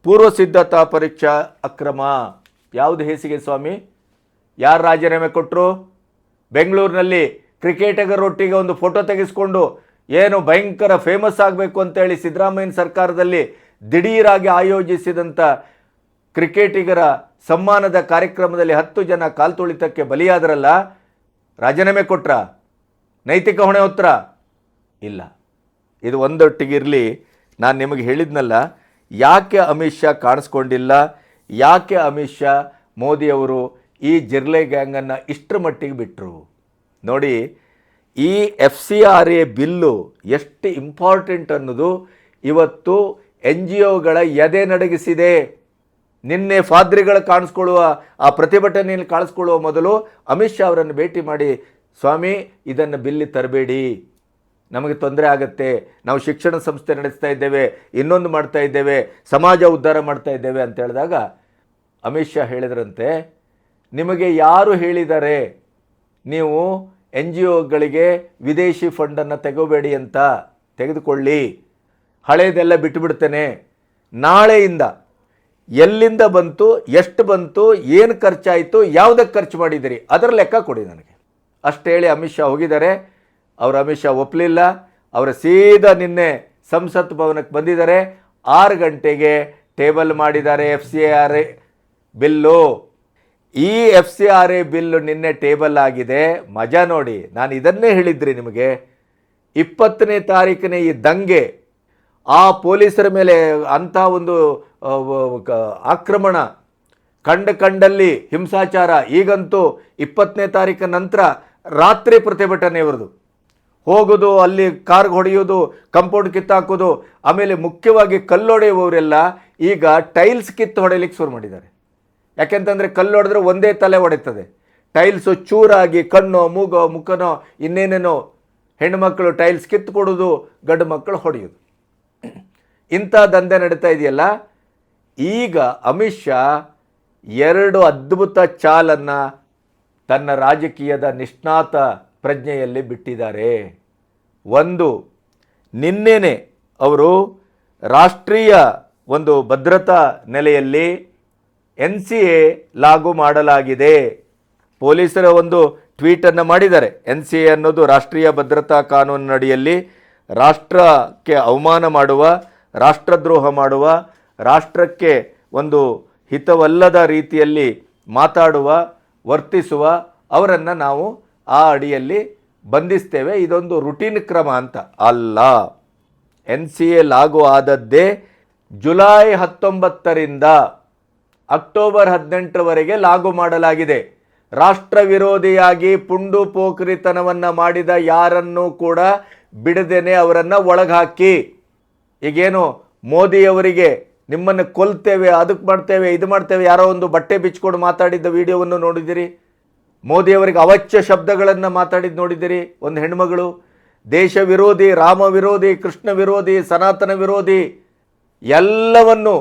S1: ಪೂರ್ವ ಸಿದ್ಧತಾ ಪರೀಕ್ಷಾ ಅಕ್ರಮ. ಯಾವುದು ಹೇಸಿಗೆ ಸ್ವಾಮಿ? ಯಾರು ರಾಜೀನಾಮೆ ಕೊಟ್ಟರು? ಬೆಂಗಳೂರಿನಲ್ಲಿ ಕ್ರಿಕೆಟಿಗರೊಟ್ಟಿಗೆ ಒಂದು ಫೋಟೋ ತೆಗೆಸ್ಕೊಂಡು ಏನು ಭಯಂಕರ ಫೇಮಸ್ ಆಗಬೇಕು ಅಂತೇಳಿ ಸಿದ್ದರಾಮಯ್ಯನ ಸರ್ಕಾರದಲ್ಲಿ ದಿಢೀರಾಗಿ ಆಯೋಜಿಸಿದಂಥ ಕ್ರಿಕೆಟಿಗರ ಸಮ್ಮಾನದ ಕಾರ್ಯಕ್ರಮದಲ್ಲಿ 10 ಜನ ಕಾಲ್ತುಳಿತಕ್ಕೆ ಬಲಿಯಾದ್ರಲ್ಲ, ರಾಜೀನಾಮೆ ಕೊಟ್ರ? ನೈತಿಕ ಹೊಣೆ ಹೊತ್ರ? ಇಲ್ಲ. ಇದು ಒಂದೊಟ್ಟಿಗಿರಲಿ. ನಾನು ನಿಮಗೆ ಹೇಳಿದ್ನಲ್ಲ, ಯಾಕೆ ಅಮಿತ್ ಶಾ ಕಾಣಿಸ್ಕೊಂಡಿಲ್ಲ, ಯಾಕೆ ಅಮಿತ್ ಶಾ ಮೋದಿಯವರು ಈ ಜಿರ್ಲೆ ಗ್ಯಾಂಗನ್ನು ಇಷ್ಟರ ಮಟ್ಟಿಗೆ ಬಿಟ್ಟರು ನೋಡಿ. ಈ FCRA ಬಿಲ್ಲು ಎಷ್ಟು ಇಂಪಾರ್ಟೆಂಟ್ ಅನ್ನೋದು ಇವತ್ತು NGOಗಳ ಎದೆ ನಡಗಿಸಿದೆ. ನಿನ್ನೆ ಫಾದ್ರಿಗಳು ಕಾಣಿಸ್ಕೊಳ್ಳುವ ಆ ಪ್ರತಿಭಟನೆಯಲ್ಲಿ ಕಾಣಿಸ್ಕೊಳ್ಳುವ ಮೊದಲು ಅಮಿತ್ ಶಾ ಅವರನ್ನು ಭೇಟಿ ಮಾಡಿ, ಸ್ವಾಮಿ ಇದನ್ನು ಬಿಲ್ಲಿ ತರಬೇಡಿ, ನಮಗೆ ತೊಂದರೆ ಆಗುತ್ತೆ, ನಾವು ಶಿಕ್ಷಣ ಸಂಸ್ಥೆ ನಡೆಸ್ತಾ ಇದ್ದೇವೆ, ಇನ್ನೊಂದು ಮಾಡ್ತಾ ಇದ್ದೇವೆ, ಸಮಾಜ ಉದ್ಧಾರ ಮಾಡ್ತಾ ಇದ್ದೇವೆ ಅಂತ ಹೇಳಿದಾಗ ಅಮಿತ್ ಶಾ ಹೇಳಿದ್ರಂತೆ, ನಿಮಗೆ ಯಾರು ಹೇಳಿದ್ದಾರೆ ನೀವು NGOಗಳಿಗೆ ವಿದೇಶಿ ಫಂಡನ್ನು ತೆಗೋಬೇಡಿ ಅಂತ? ತೆಗೆದುಕೊಳ್ಳಿ, ಹಳೇದೆಲ್ಲ ಬಿಟ್ಟುಬಿಡ್ತೇನೆ. ನಾಳೆಯಿಂದ ಎಲ್ಲಿಂದ ಬಂತು, ಎಷ್ಟು ಬಂತು, ಏನು ಖರ್ಚಾಯಿತು, ಯಾವುದಕ್ಕೆ ಖರ್ಚು ಮಾಡಿದಿರಿ, ಅದರ ಲೆಕ್ಕ ಕೊಡಿ ನನಗೆ ಅಷ್ಟು ಹೇಳಿ ಅಮಿತ್ ಶಾ ಹೋಗಿದ್ದಾರೆ. ಅಮಿತ್ ಶಾ ಒಪ್ಪಲಿಲ್ಲ. ಅವರ ಸೀದಾ ನಿನ್ನೆ ಸಂಸತ್ ಭವನಕ್ಕೆ ಬಂದಿದ್ದಾರೆ. 6 ಗಂಟೆಗೆ ಟೇಬಲ್ ಮಾಡಿದ್ದಾರೆ FCRA ಬಿಲ್ಲು. ಈ FCRA ಬಿಲ್ಲು ನಿನ್ನೆ ಟೇಬಲ್ ಆಗಿದೆ. ಮಜಾ ನೋಡಿ. ನಾನು ಇದನ್ನೇ ಹೇಳಿದ್ರಿ ನಿಮಗೆ. 20ನೇ ತಾರೀಕಿನ ಈ ದಂಗೆ, ಆ ಪೊಲೀಸರ ಮೇಲೆ ಅಂಥ ಒಂದು ಆಕ್ರಮಣ, ಕಂಡಲ್ಲಿ ಹಿಂಸಾಚಾರ, ಈಗಂತೂ 20ನೇ ತಾರೀಕಿನ ನಂತರ ರಾತ್ರಿ ಪ್ರತಿಭಟನೆ ಇವ್ರದ್ದು. ಹೋಗೋದು, ಅಲ್ಲಿ ಕಾರ್ಗೆ ಹೊಡೆಯೋದು, ಕಂಪೌಂಡ್ ಕಿತ್ತಾಕೋದು, ಆಮೇಲೆ ಮುಖ್ಯವಾಗಿ ಕಲ್ಲೊಡೆಯುವವರೆಲ್ಲ ಈಗ ಟೈಲ್ಸ್ ಕಿತ್ತು ಹೊಡೆಯಲಿಕ್ಕೆ ಶುರು ಮಾಡಿದ್ದಾರೆ. ಯಾಕೆಂತಂದರೆ ಕಲ್ಲು ಹೊಡೆದ್ರೆ ಒಂದೇ ತಲೆ ಹೊಡೆಯುತ್ತದೆ. ಟೈಲ್ಸು ಚೂರಾಗಿ ಕಣ್ಣೋ ಮೂಗೋ ಮುಖನೋ ಇನ್ನೇನೇನೋ ಹೆಣ್ಣುಮಕ್ಕಳು ಟೈಲ್ಸ್ ಕಿತ್ತು ಕೊಡೋದು, ಗಂಡು ಮಕ್ಕಳು ಹೊಡೆಯೋದು, ಇಂಥ ದಂಧೆ ನಡೀತಾ ಇದೆಯಲ್ಲ. ಈಗ ಅಮಿತ್ ಶಾ 2 ಅದ್ಭುತ ಚಾಲನ್ನು ತನ್ನ ರಾಜಕೀಯದ ನಿಷ್ಣಾತ ಪ್ರಜ್ಞೆಯಲ್ಲಿ ಬಿಟ್ಟಿದ್ದಾರೆ. ಒಂದು, ನಿನ್ನೆನೆ ಅವರು ರಾಷ್ಟ್ರೀಯ ಒಂದು ಭದ್ರತಾ ನೆಲೆಯಲ್ಲಿ NCA ಲಾಗು ಮಾಡಲಾಗಿದೆ. ಪೊಲೀಸರ ಒಂದು ಟ್ವೀಟನ್ನು ಮಾಡಿದ್ದಾರೆ. NCA ಅನ್ನೋದು ರಾಷ್ಟ್ರೀಯ ಭದ್ರತಾ ಕಾನೂನಿನಡಿಯಲ್ಲಿ ರಾಷ್ಟ್ರಕ್ಕೆ ಅವಮಾನ ಮಾಡುವ, ರಾಷ್ಟ್ರದ್ರೋಹ ಮಾಡುವ, ರಾಷ್ಟ್ರಕ್ಕೆ ಒಂದು ಹಿತವಲ್ಲದ ರೀತಿಯಲ್ಲಿ ಮಾತಾಡುವ, ವರ್ತಿಸುವ ಅವರನ್ನು ನಾವು ಆ ಅಡಿಯಲ್ಲಿ ಬಂಧಿಸ್ತೇವೆ. ಇದೊಂದು ರುಟೀನ್ ಕ್ರಮ ಅಂತ ಅಲ್ಲ. NCA ಲಾಗು ಆದದ್ದೇ ಜುಲೈ 19ರಿಂದ ಅಕ್ಟೋಬರ್ 18ರವರೆಗೆ ಲಾಗು ಮಾಡಲಾಗಿದೆ. ರಾಷ್ಟ್ರ ವಿರೋಧಿಯಾಗಿ ಪುಂಡು ಪೋಖರಿತನವನ್ನು ಮಾಡಿದ ಯಾರನ್ನೂ ಕೂಡ ಬಿಡದೇನೆ ಅವರನ್ನು ಒಳಗಾಕಿ. ಈಗೇನು ಮೋದಿಯವರಿಗೆ ನಿಮ್ಮನ್ನು ಕೊಲ್ತೇವೆ, ಅದಕ್ಕೆ ಮಾಡ್ತೇವೆ, ಇದು ಮಾಡ್ತೇವೆ, ಯಾರೋ ಒಂದು ಬಟ್ಟೆ ಬಿಚ್ಕೊಂಡು ಮಾತಾಡಿದ್ದ ವಿಡಿಯೋವನ್ನು ನೋಡಿದಿರಿ. ಮೋದಿಯವರಿಗೆ ಅವಾಚ್ಯ ಶಬ್ದಗಳನ್ನು ಮಾತಾಡಿದ್ದು ನೋಡಿದಿರಿ. ಒಂದು ಹೆಣ್ಮಗಳು ದೇಶ ವಿರೋಧಿ, ರಾಮ ವಿರೋಧಿ, ಕೃಷ್ಣ ವಿರೋಧಿ, ಸನಾತನ ವಿರೋಧಿ ಎಲ್ಲವನ್ನು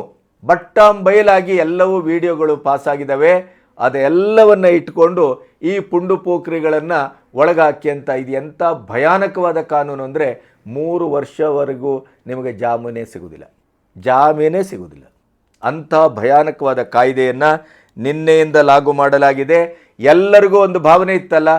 S1: ಬೈಲಾಗಿ ಎಲ್ಲವೂ ವಿಡಿಯೋಗಳು ಪಾಸಾಗಿದ್ದಾವೆ. ಅದೆಲ್ಲವನ್ನು ಇಟ್ಕೊಂಡು ಈ ಪುಂಡು ಪೋಖ್ರಿಗಳನ್ನು ಒಳಗಾಕಿ ಅಂತ. ಇದು ಎಂಥ ಭಯಾನಕವಾದ ಕಾನೂನು ಅಂದರೆ 3 ವರ್ಷವರೆಗೂ ನಿಮಗೆ ಜಾಮೀನೇ ಸಿಗುವುದಿಲ್ಲ. ಅಂಥ ಭಯಾನಕವಾದ ಕಾಯ್ದೆಯನ್ನು ನಿನ್ನೆಯಿಂದ ಲಾಗು ಮಾಡಲಾಗಿದೆ. ಎಲ್ಲರಿಗೂ ಒಂದು ಭಾವನೆ ಇತ್ತಲ್ಲ,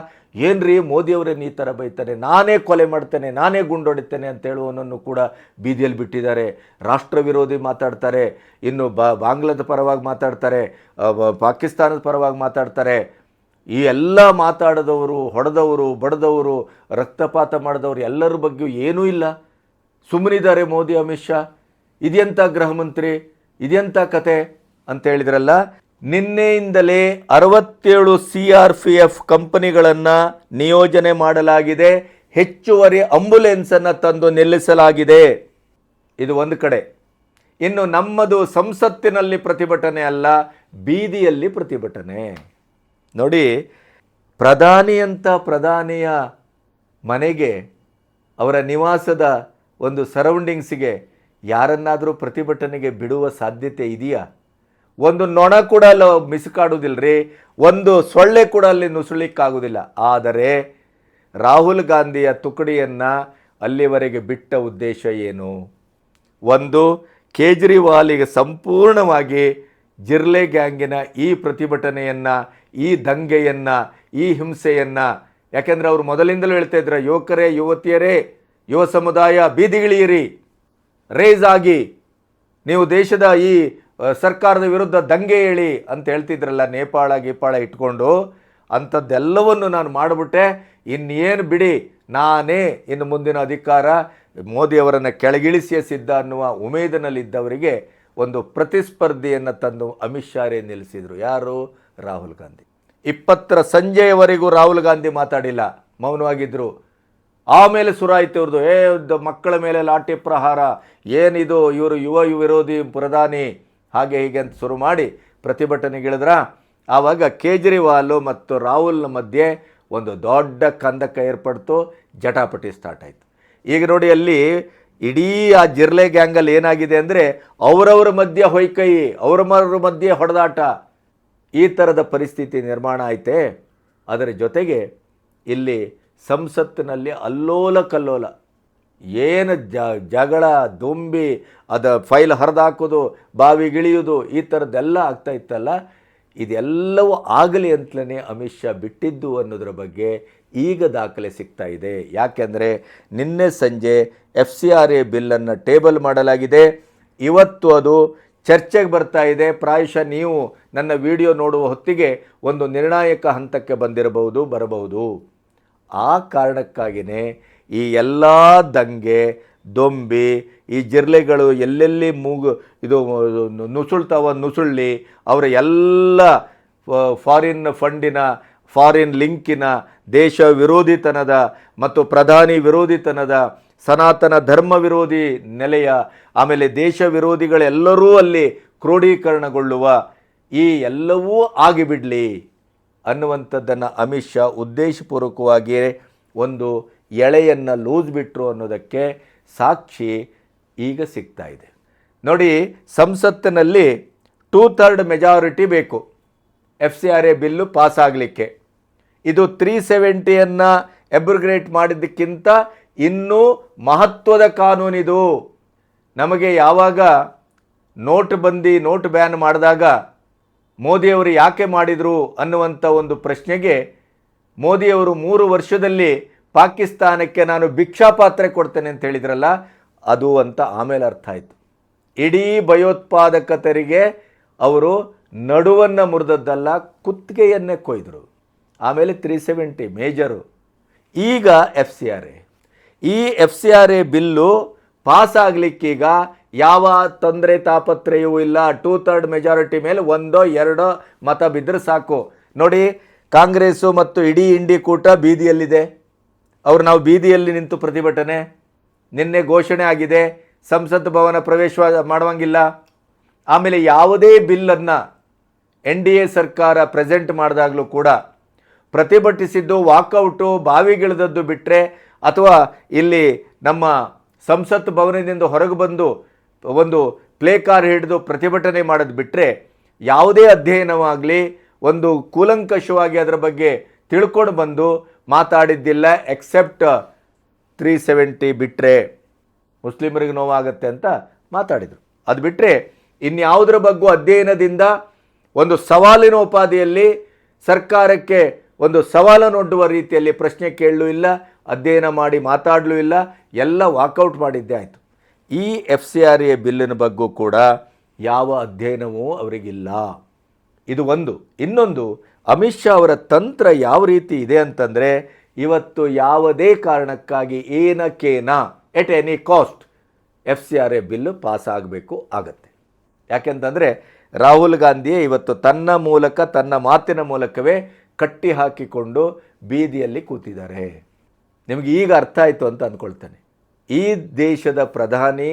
S1: ಏನ್ರಿ ಮೋದಿಯವರನ್ನು ಈ ಥರ ಬೈತಾನೆ, ನಾನೇ ಕೊಲೆ ಮಾಡ್ತೇನೆ, ನಾನೇ ಗುಂಡೊಡಿತೇನೆ ಅಂತ ಹೇಳುವನನ್ನು ಕೂಡ ಬೀದಿಯಲ್ಲಿ ಬಿಟ್ಟಿದ್ದಾರೆ. ರಾಷ್ಟ್ರ ವಿರೋಧಿ ಮಾತಾಡ್ತಾರೆ, ಇನ್ನು ಬಾಂಗ್ಲಾದ ಪರವಾಗಿ ಮಾತಾಡ್ತಾರೆ, ಪಾಕಿಸ್ತಾನದ ಪರವಾಗಿ ಮಾತಾಡ್ತಾರೆ. ಈ ಎಲ್ಲ ಮಾತಾಡಿದವರು, ಹೊಡೆದವರು, ಬಡ್ದವರು, ರಕ್ತಪಾತ ಮಾಡಿದವರು ಎಲ್ಲರ ಬಗ್ಗೆಯೂ ಏನೂ ಇಲ್ಲ, ಸುಮ್ಮನಿದ್ದಾರೆ ಮೋದಿ, ಅಮಿತ್ ಶಾ. ಇದೆಂಥ ಗೃಹ ಮಂತ್ರಿ, ಇದೆಂಥ ಕತೆ ಅಂತ ಹೇಳಿದ್ರಲ್ಲ. ನಿನ್ನೆಯಿಂದಲೇ 67 CRPF ಕಂಪನಿಗಳನ್ನು ನಿಯೋಜನೆ ಮಾಡಲಾಗಿದೆ. ಹೆಚ್ಚುವರಿ ಆಂಬ್ಯುಲೆನ್ಸನ್ನು ತಂದು ನಿಲ್ಲಿಸಲಾಗಿದೆ. ಇದು ಒಂದು ಕಡೆ. ಇನ್ನು ನಮ್ಮದು ಸಂಸತ್ತಿನಲ್ಲಿ ಪ್ರತಿಭಟನೆ ಅಲ್ಲ, ಬೀದಿಯಲ್ಲಿ ಪ್ರತಿಭಟನೆ. ನೋಡಿ, ಪ್ರಧಾನಿಯ ಮನೆಗೆ, ಅವರ ನಿವಾಸದ ಒಂದು ಸರೌಂಡಿಂಗ್ಸಿಗೆ ಯಾರನ್ನಾದರೂ ಪ್ರತಿಭಟನೆಗೆ ಬಿಡುವ ಸಾಧ್ಯತೆ ಇದೆಯಾ? ಒಂದು ನೊಣ ಕೂಡ ಅಲ್ಲಿ ಮಿಸುಕಾಡುವುದಿಲ್ಲರಿ, ಒಂದು ಸೊಳ್ಳೆ ಕೂಡ ಅಲ್ಲಿ ನುಸುಳಿಕ್ಕಾಗೋದಿಲ್ಲ. ಆದರೆ ರಾಹುಲ್ ಗಾಂಧಿಯ ತುಕಡಿಯನ್ನು ಅಲ್ಲಿವರೆಗೆ ಬಿಟ್ಟ ಉದ್ದೇಶ ಏನು? ಒಂದು, ಕೇಜ್ರಿವಾಲಿಗೆ ಸಂಪೂರ್ಣವಾಗಿ ಜಿರ್ಲೆ ಗ್ಯಾಂಗಿನ ಈ ಪ್ರತಿಭಟನೆಯನ್ನು, ಈ ದಂಗೆಯನ್ನು, ಈ ಹಿಂಸೆಯನ್ನು, ಯಾಕೆಂದರೆ ಅವರು ಮೊದಲಿಂದಲೂ ಹೇಳ್ತಾ ಇದ್ರು, ಯುವಕರೇ, ಯುವತಿಯರೇ, ಯುವ ಸಮುದಾಯ ಬೀದಿಗಿಳಿಯಿರಿ, ರೇಸ್ ಆಗಿ, ನೀವು ದೇಶದ ಈ ಸರ್ಕಾರದ ವಿರುದ್ಧ ದಂಗೆ ಹೇಳಿ ಅಂತ ಹೇಳ್ತಿದ್ರಲ್ಲ, ನೇಪಾಳ ಗೀಪಾಳ ಇಟ್ಕೊಂಡು. ಅಂಥದ್ದೆಲ್ಲವನ್ನು ನಾನು ಮಾಡಿಬಿಟ್ಟೆ, ಇನ್ನೇನು ಬಿಡಿ, ನಾನೇ ಇನ್ನು ಮುಂದಿನ ಅಧಿಕಾರ ಮೋದಿಯವರನ್ನು ಕೆಳಗಿಳಿಸಿಯೇ ಸಿದ್ಧ ಅನ್ನುವ ಉಮೇದಿನಲ್ಲಿದ್ದವರಿಗೆ ಒಂದು ಪ್ರತಿಸ್ಪರ್ಧಿಯನ್ನು ತಂದು ಅಮಿತ್ ಶಾರೇ ನಿಲ್ಲಿಸಿದರು. ಯಾರು? ರಾಹುಲ್ ಗಾಂಧಿ. 20ರ ಸಂಜೆಯವರೆಗೂ ರಾಹುಲ್ ಗಾಂಧಿ ಮಾತಾಡಿಲ್ಲ, ಮೌನವಾಗಿದ್ದರು. ಆಮೇಲೆ ಸುರಾಯಿತು ಇವ್ರದ್ದು, ಮಕ್ಕಳ ಮೇಲೆ ಲಾಠಿ ಪ್ರಹಾರ, ಏನಿದು, ಇವರು ಯುವ ವಿರೋಧಿ ಪ್ರಧಾನಿ, ಹಾಗೆ ಹೀಗೆ ಅಂತ ಶುರು ಮಾಡಿ ಪ್ರತಿಭಟನೆಗಿಳಿದ್ರ. ಆವಾಗ ಕೇಜ್ರಿವಾಲ್ ಮತ್ತು ರಾಹುಲ್ನ ಮಧ್ಯೆ ಒಂದು ದೊಡ್ಡ ಕಂದಕ ಏರ್ಪಡ್ತು, ಜಟಾಪಟಿ ಸ್ಟಾರ್ಟ್ ಆಯಿತು. ಈಗ ನೋಡಿ, ಅಲ್ಲಿ ಇಡೀ ಆ ಜಿರ್ಲೆ ಗ್ಯಾಂಗಲ್ಲಿ ಏನಾಗಿದೆ ಅಂದರೆ ಅವರವರ ಮಧ್ಯೆ ಹೊಯ್ಕೈ, ಅವರ ಮಧ್ಯೆ ಹೊಡೆದಾಟ, ಈ ಥರದ ಪರಿಸ್ಥಿತಿ ನಿರ್ಮಾಣ ಐತೆ. ಅದರ ಜೊತೆಗೆ ಇಲ್ಲಿ ಸಂಸತ್ತಿನಲ್ಲಿ ಅಲ್ಲೋಲ ಕಲ್ಲೋಲ, ಏನು ಜಗಳ ದುಂಬಿ, ಫೈಲ್ ಹರಿದಾಕೋದು, ಬಾವಿಗಿಳಿಯೋದು, ಈ ಥರದ್ದೆಲ್ಲ ಆಗ್ತಾ ಇತ್ತಲ್ಲ. ಇದೆಲ್ಲವೂ ಆಗಲಿ ಅಂತಲೇ ಅಮಿತ್ ಶಾ ಬಿಟ್ಟಿದ್ದು ಅನ್ನೋದ್ರ ಬಗ್ಗೆ ಈಗ ದಾಖಲೆ ಸಿಗ್ತಾ ಇದೆ. ಯಾಕೆಂದರೆ ನಿನ್ನೆ ಸಂಜೆ FCRA ಬಿಲ್ಲನ್ನು ಟೇಬಲ್ ಮಾಡಲಾಗಿದೆ. ಇವತ್ತು ಅದು ಚರ್ಚೆಗೆ ಬರ್ತಾ ಇದೆ. ಪ್ರಾಯಶಃ ನೀವು ನನ್ನ ವಿಡಿಯೋ ನೋಡುವ ಹೊತ್ತಿಗೆ ಒಂದು ನಿರ್ಣಾಯಕ ಹಂತಕ್ಕೆ ಬರಬಹುದು. ಆ ಕಾರಣಕ್ಕಾಗಿಯೇ ಈ ಎಲ್ಲ ದಂಗೆ ದೊಂಬಿ, ಈ ಜಿರ್ಲೆಗಳು ಎಲ್ಲೆಲ್ಲಿ ನುಸುಳ್ಳಿ ಅವರ ಎಲ್ಲ ಫಾರಿನ್ ಫಂಡಿನ, ಫಾರಿನ್ ಲಿಂಕಿನ, ದೇಶ ವಿರೋಧಿತನದ ಮತ್ತು ಪ್ರಧಾನಿ ವಿರೋಧಿತನದ, ಸನಾತನ ಧರ್ಮ ವಿರೋಧಿ ನೆಲೆಯ, ಆಮೇಲೆ ದೇಶ ವಿರೋಧಿಗಳೆಲ್ಲರೂ ಅಲ್ಲಿ ಕ್ರೋಢೀಕರಣಗೊಳ್ಳುವ, ಈ ಎಲ್ಲವೂ ಆಗಿಬಿಡಲಿ ಅನ್ನುವಂಥದ್ದನ್ನು ಅಮಿತ್ ಶಾ ಉದ್ದೇಶಪೂರ್ವಕವಾಗಿಯೇ ಒಂದು ಎಳೆಯನ್ನು ಲೂಸ್ ಬಿಟ್ಟರು ಅನ್ನೋದಕ್ಕೆ ಸಾಕ್ಷಿ ಈಗ ಸಿಗ್ತಾ ಇದೆ. ನೋಡಿ, ಸಂಸತ್ತಿನಲ್ಲಿ 2/3 ಮೆಜಾರಿಟಿ ಬೇಕು FCRA ಬಿಲ್ಲು ಪಾಸ್ ಆಗಲಿಕ್ಕೆ. ಇದು 370 ಎಬ್ರಿಗೇಟ್ ಮಾಡಿದ್ದಕ್ಕಿಂತ ಇನ್ನೂ ಮಹತ್ವದ ಕಾನೂನಿದು. ನಮಗೆ ಯಾವಾಗ ನೋಟ್ ಬ್ಯಾನ್ ಮಾಡಿದಾಗ ಮೋದಿಯವರು ಯಾಕೆ ಮಾಡಿದರು ಅನ್ನುವಂಥ ಒಂದು ಪ್ರಶ್ನೆಗೆ ಮೋದಿಯವರು 3 ವರ್ಷದಲ್ಲಿ ಪಾಕಿಸ್ತಾನಕ್ಕೆ ನಾನು ಭಿಕ್ಷಾಪಾತ್ರೆ ಕೊಡ್ತೇನೆ ಅಂತ ಹೇಳಿದ್ರಲ್ಲ, ಅದು ಅಂತ ಆಮೇಲೆ ಅರ್ಥ ಆಯಿತು. ಇಡೀ ಭಯೋತ್ಪಾದಕತರಿಗೆ ಅವರು ನಡುವನ್ನು ಮುರಿದದ್ದಲ್ಲ, ಕುತ್ತಿಗೆಯನ್ನೇ ಕೊಯ್ದರು. ಆಮೇಲೆ 370 ಮೇಜರು, ಈಗ FCRA. ಈ FCRA ಬಿಲ್ಲು ಪಾಸ್ ಆಗಲಿಕ್ಕೀಗ ಯಾವ ತೊಂದರೆ ತಾಪತ್ರಯವೂ ಇಲ್ಲ. 2/3 ಮೆಜಾರಿಟಿ ಮೇಲೆ 1-2 ಮತ ಬಿದ್ದರೆ ಸಾಕು. ನೋಡಿ, ಕಾಂಗ್ರೆಸ್ಸು ಮತ್ತು ಇಡೀ ಇಂಡಿ ಕೂಟ ಬೀದಿಯಲ್ಲಿದೆ. ನಾವು ಬೀದಿಯಲ್ಲಿ ನಿಂತು ಪ್ರತಿಭಟನೆ, ನಿನ್ನೆ ಘೋಷಣೆ ಆಗಿದೆ, ಸಂಸತ್ ಭವನ ಪ್ರವೇಶ ಮಾಡುವಂಗಿಲ್ಲ. ಆಮೇಲೆ ಯಾವುದೇ ಬಿಲ್ಲನ್ನು NDA ಸರ್ಕಾರ ಪ್ರೆಸೆಂಟ್ ಮಾಡಿದಾಗಲೂ ಕೂಡ ಪ್ರತಿಭಟಿಸಿದ್ದು, ವಾಕೌಟು, ಬಾವಿಗಿಳಿದದ್ದು ಬಿಟ್ಟರೆ, ಅಥವಾ ಇಲ್ಲಿ ನಮ್ಮ ಸಂಸತ್ ಭವನದಿಂದ ಹೊರಗೆ ಬಂದು ಒಂದು ಪ್ಲೇ ಕಾರ್ ಹಿಡಿದು ಪ್ರತಿಭಟನೆ ಮಾಡೋದು ಬಿಟ್ಟರೆ ಯಾವುದೇ ಅಧ್ಯಯನವಾಗಲಿ, ಒಂದು ಕೂಲಂಕಷವಾಗಿ ಅದರ ಬಗ್ಗೆ ತಿಳ್ಕೊಂಡು ಬಂದು ಮಾತಾಡಿದ್ದಿಲ್ಲ. ಎಕ್ಸೆಪ್ಟ್ 370 ಬಿಟ್ಟರೆ ಮುಸ್ಲಿಮರಿಗೆ ನೋವಾಗುತ್ತೆ ಅಂತ ಮಾತಾಡಿದರು. ಅದು ಬಿಟ್ಟರೆ ಇನ್ಯಾವುದರ ಬಗ್ಗೆ ಅಧ್ಯಯನದಿಂದ ಒಂದು ಸವಾಲಿನ ಉಪಾಧಿಯಲ್ಲಿ ಸರ್ಕಾರಕ್ಕೆ ಒಂದು ಸವಾಲನ್ನೊಡ್ಡುವ ರೀತಿಯಲ್ಲಿ ಪ್ರಶ್ನೆ ಕೇಳಲೂ ಇಲ್ಲ, ಅಧ್ಯಯನ ಮಾಡಿ ಮಾತಾಡಲೂ ಇಲ್ಲ, ಎಲ್ಲ ವಾಕೌಟ್ ಮಾಡಿದ್ದೇ ಆಯಿತು. ಈ FCRA ಬಿಲ್ಲಿನ ಬಗ್ಗೂ ಕೂಡ ಯಾವ ಅಧ್ಯಯನವೂ ಅವರಿಗಿಲ್ಲ. ಇದು ಒಂದು. ಇನ್ನೊಂದು, ಅಮಿತ್ ಶಾ ಅವರ ತಂತ್ರ ಯಾವ ರೀತಿ ಇದೆ ಅಂತಂದರೆ, ಇವತ್ತು ಯಾವುದೇ ಕಾರಣಕ್ಕಾಗಿ ಏನಕ್ಕೇನ at any cost FCRA bill pass ಆಗತ್ತೆ. ಯಾಕೆಂತಂದರೆ ರಾಹುಲ್ ಗಾಂಧಿಯೇ ಇವತ್ತು ತನ್ನ ಮಾತಿನ ಮೂಲಕವೇ ಕಟ್ಟಿ ಹಾಕಿಕೊಂಡು ಬೀದಿಯಲ್ಲಿ ಕೂತಿದ್ದಾರೆ. ನಿಮಗೆ ಈಗ ಅರ್ಥ ಆಯಿತು ಅಂತ ಅಂದ್ಕೊಳ್ತೇನೆ. ಈ ದೇಶದ ಪ್ರಧಾನಿ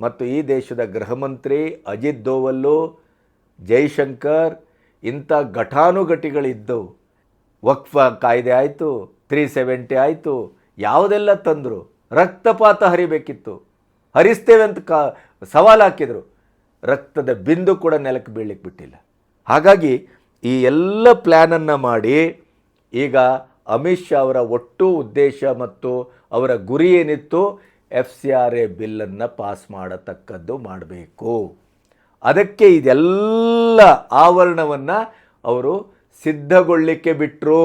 S1: ಮತ್ತು ಈ ದೇಶದ ಗೃಹ ಮಂತ್ರಿ ಅಜಿತ್ ದೋವಲ್ಲು, ಜೈಶಂಕರ್, ಇಂಥ ಘಟಾನುಘಟಿಗಳಿದ್ದವು. ವಕ್ಫ್ ಕಾಯ್ದೆ ಆಯಿತು, 370 ಆಯಿತು, ಯಾವುದೆಲ್ಲ ತಂದರು. ರಕ್ತಪಾತ ಹರಿಬೇಕಿತ್ತು, ಹರಿಸ್ತೇವೆ ಅಂತ ಸವಾಲು ಹಾಕಿದರು. ರಕ್ತದ ಬಿಂದು ಕೂಡ ನೆಲಕ್ಕೆ ಬೀಳಲಿಕ್ಕೆ ಬಿಟ್ಟಿಲ್ಲ. ಹಾಗಾಗಿ ಈ ಎಲ್ಲ ಪ್ಲ್ಯಾನನ್ನು ಮಾಡಿ ಈಗ ಅಮಿತ್ ಶಾ ಅವರ ಒಟ್ಟು ಉದ್ದೇಶ ಮತ್ತು ಅವರ ಗುರಿ ಏನಿತ್ತು, FCRA ಬಿಲ್ಲನ್ನು ಪಾಸ್ ಮಾಡತಕ್ಕದ್ದು ಮಾಡಬೇಕು. ಅದಕ್ಕೆ ಇದೆಲ್ಲ ಆವರಣವನ್ನು ಅವರು ಸಿದ್ಧಗೊಳ್ಳಿಕ್ಕೆ ಬಿಟ್ಟರು.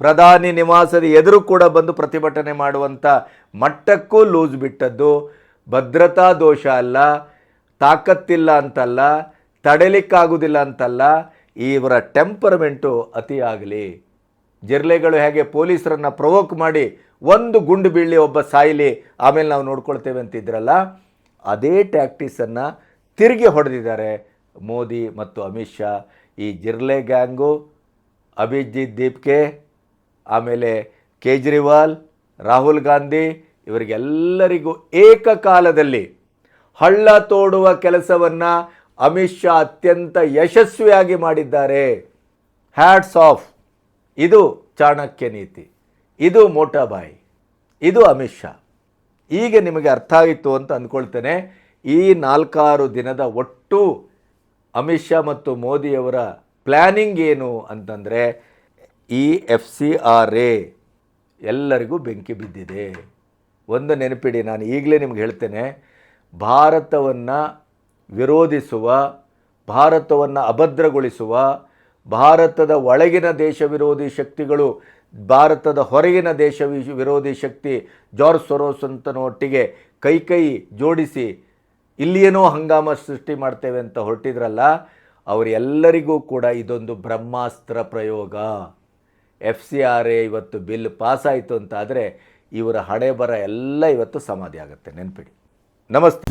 S1: ಪ್ರಧಾನಿ ನಿವಾಸದ ಎದುರು ಕೂಡ ಬಂದು ಪ್ರತಿಭಟನೆ ಮಾಡುವಂಥ ಮಟ್ಟಕ್ಕೂ ಲೂಸ್ ಬಿಟ್ಟದ್ದು ಭದ್ರತಾ ದೋಷ ಅಲ್ಲ, ತಾಕತ್ತಿಲ್ಲ ಅಂತಲ್ಲ, ತಡೆಲಿಕ್ಕಾಗೋದಿಲ್ಲ ಅಂತಲ್ಲ, ಇವರ ಟೆಂಪರ್ಮೆಂಟು ಅತಿಯಾಗಲಿ. ಜಿರ್ಲೆಗಳು ಹೇಗೆ ಪೊಲೀಸರನ್ನು ಪ್ರವೋಕ್ ಮಾಡಿ ಒಂದು ಗುಂಡು ಬೀಳಲಿ, ಒಬ್ಬ ಸಾಯಲಿ, ಆಮೇಲೆ ನಾವು ನೋಡ್ಕೊಳ್ತೇವೆ ಅಂತಿದ್ರಲ್ಲ, ಅದೇ ಟ್ಯಾಕ್ಟಿಸನ್ನು ತಿರುಗಿ ಹೊಡೆದಿದ್ದಾರೆ ಮೋದಿ ಮತ್ತು ಅಮಿತ್ ಶಾ. ಈ ಜಿರ್ಲೆ ಗ್ಯಾಂಗು, ಅಭಿಜಿತ್ ದೀಪ್ಕೆ, ಆಮೇಲೆ ಕೇಜ್ರಿವಾಲ್, ರಾಹುಲ್ ಗಾಂಧಿ, ಇವರಿಗೆಲ್ಲರಿಗೂ ಏಕಕಾಲದಲ್ಲಿ ಹಳ್ಳ ತೋಡುವ ಕೆಲಸವನ್ನು ಅಮಿತ್ ಶಾ ಅತ್ಯಂತ ಯಶಸ್ವಿಯಾಗಿ ಮಾಡಿದ್ದಾರೆ. Hats off. ಇದು ಚಾಣಕ್ಯ ನೀತಿ, ಇದು ಮೋಟಾಬಾಯಿ, ಇದು ಅಮಿತ್ ಶಾ. ಈಗ ನಿಮಗೆ ಅರ್ಥ ಆಯಿತು ಅಂತ ಅಂದ್ಕೊಳ್ತೇನೆ. ಈ 4-6 ದಿನದ ಒಟ್ಟು ಅಮಿತ್ ಶಾ ಮತ್ತು ಮೋದಿಯವರ ಪ್ಲ್ಯಾನಿಂಗ್ ಏನು ಅಂತಂದರೆ, ಈ FCRA ಎಲ್ಲರಿಗೂ ಬೆಂಕಿ ಬಿದ್ದಿದೆ. ಒಂದು ನೆನಪಿಡಿ, ನಾನು ಈಗಲೇ ನಿಮ್ಗೆ ಹೇಳ್ತೇನೆ, ಭಾರತವನ್ನು ವಿರೋಧಿಸುವ, ಭಾರತವನ್ನು ಅಭದ್ರಗೊಳಿಸುವ, ಭಾರತದ ಒಳಗಿನ ದೇಶ ವಿರೋಧಿ ಶಕ್ತಿಗಳು, ಭಾರತದ ಹೊರಗಿನ ದೇಶ ವಿರೋಧಿ ಶಕ್ತಿ ಜಾರ್ಜ್ ಸೊರೋಸ್ ಅಂತನೊಟ್ಟಿಗೆ ಕೈ ಜೋಡಿಸಿ ಇಲ್ಲಿಯೇನೋ ಹಂಗಾಮ ಸೃಷ್ಟಿ ಮಾಡ್ತೇವೆ ಅಂತ ಹೊರಟಿದ್ರಲ್ಲ, ಅವರೆಲ್ಲರಿಗೂ ಕೂಡ ಇದೊಂದು ಬ್ರಹ್ಮಾಸ್ತ್ರ ಪ್ರಯೋಗ. FCRA ಇವತ್ತು ಬಿಲ್ ಪಾಸಾಯಿತು ಅಂತ ಆದರೆ ಇವರ ಹಣೆ ಬರ ಎಲ್ಲ ಇವತ್ತು ಸಮಾಧಿ ಆಗುತ್ತೆ, ನೆನಪಿಡಿ. ನಮಸ್ತೆ.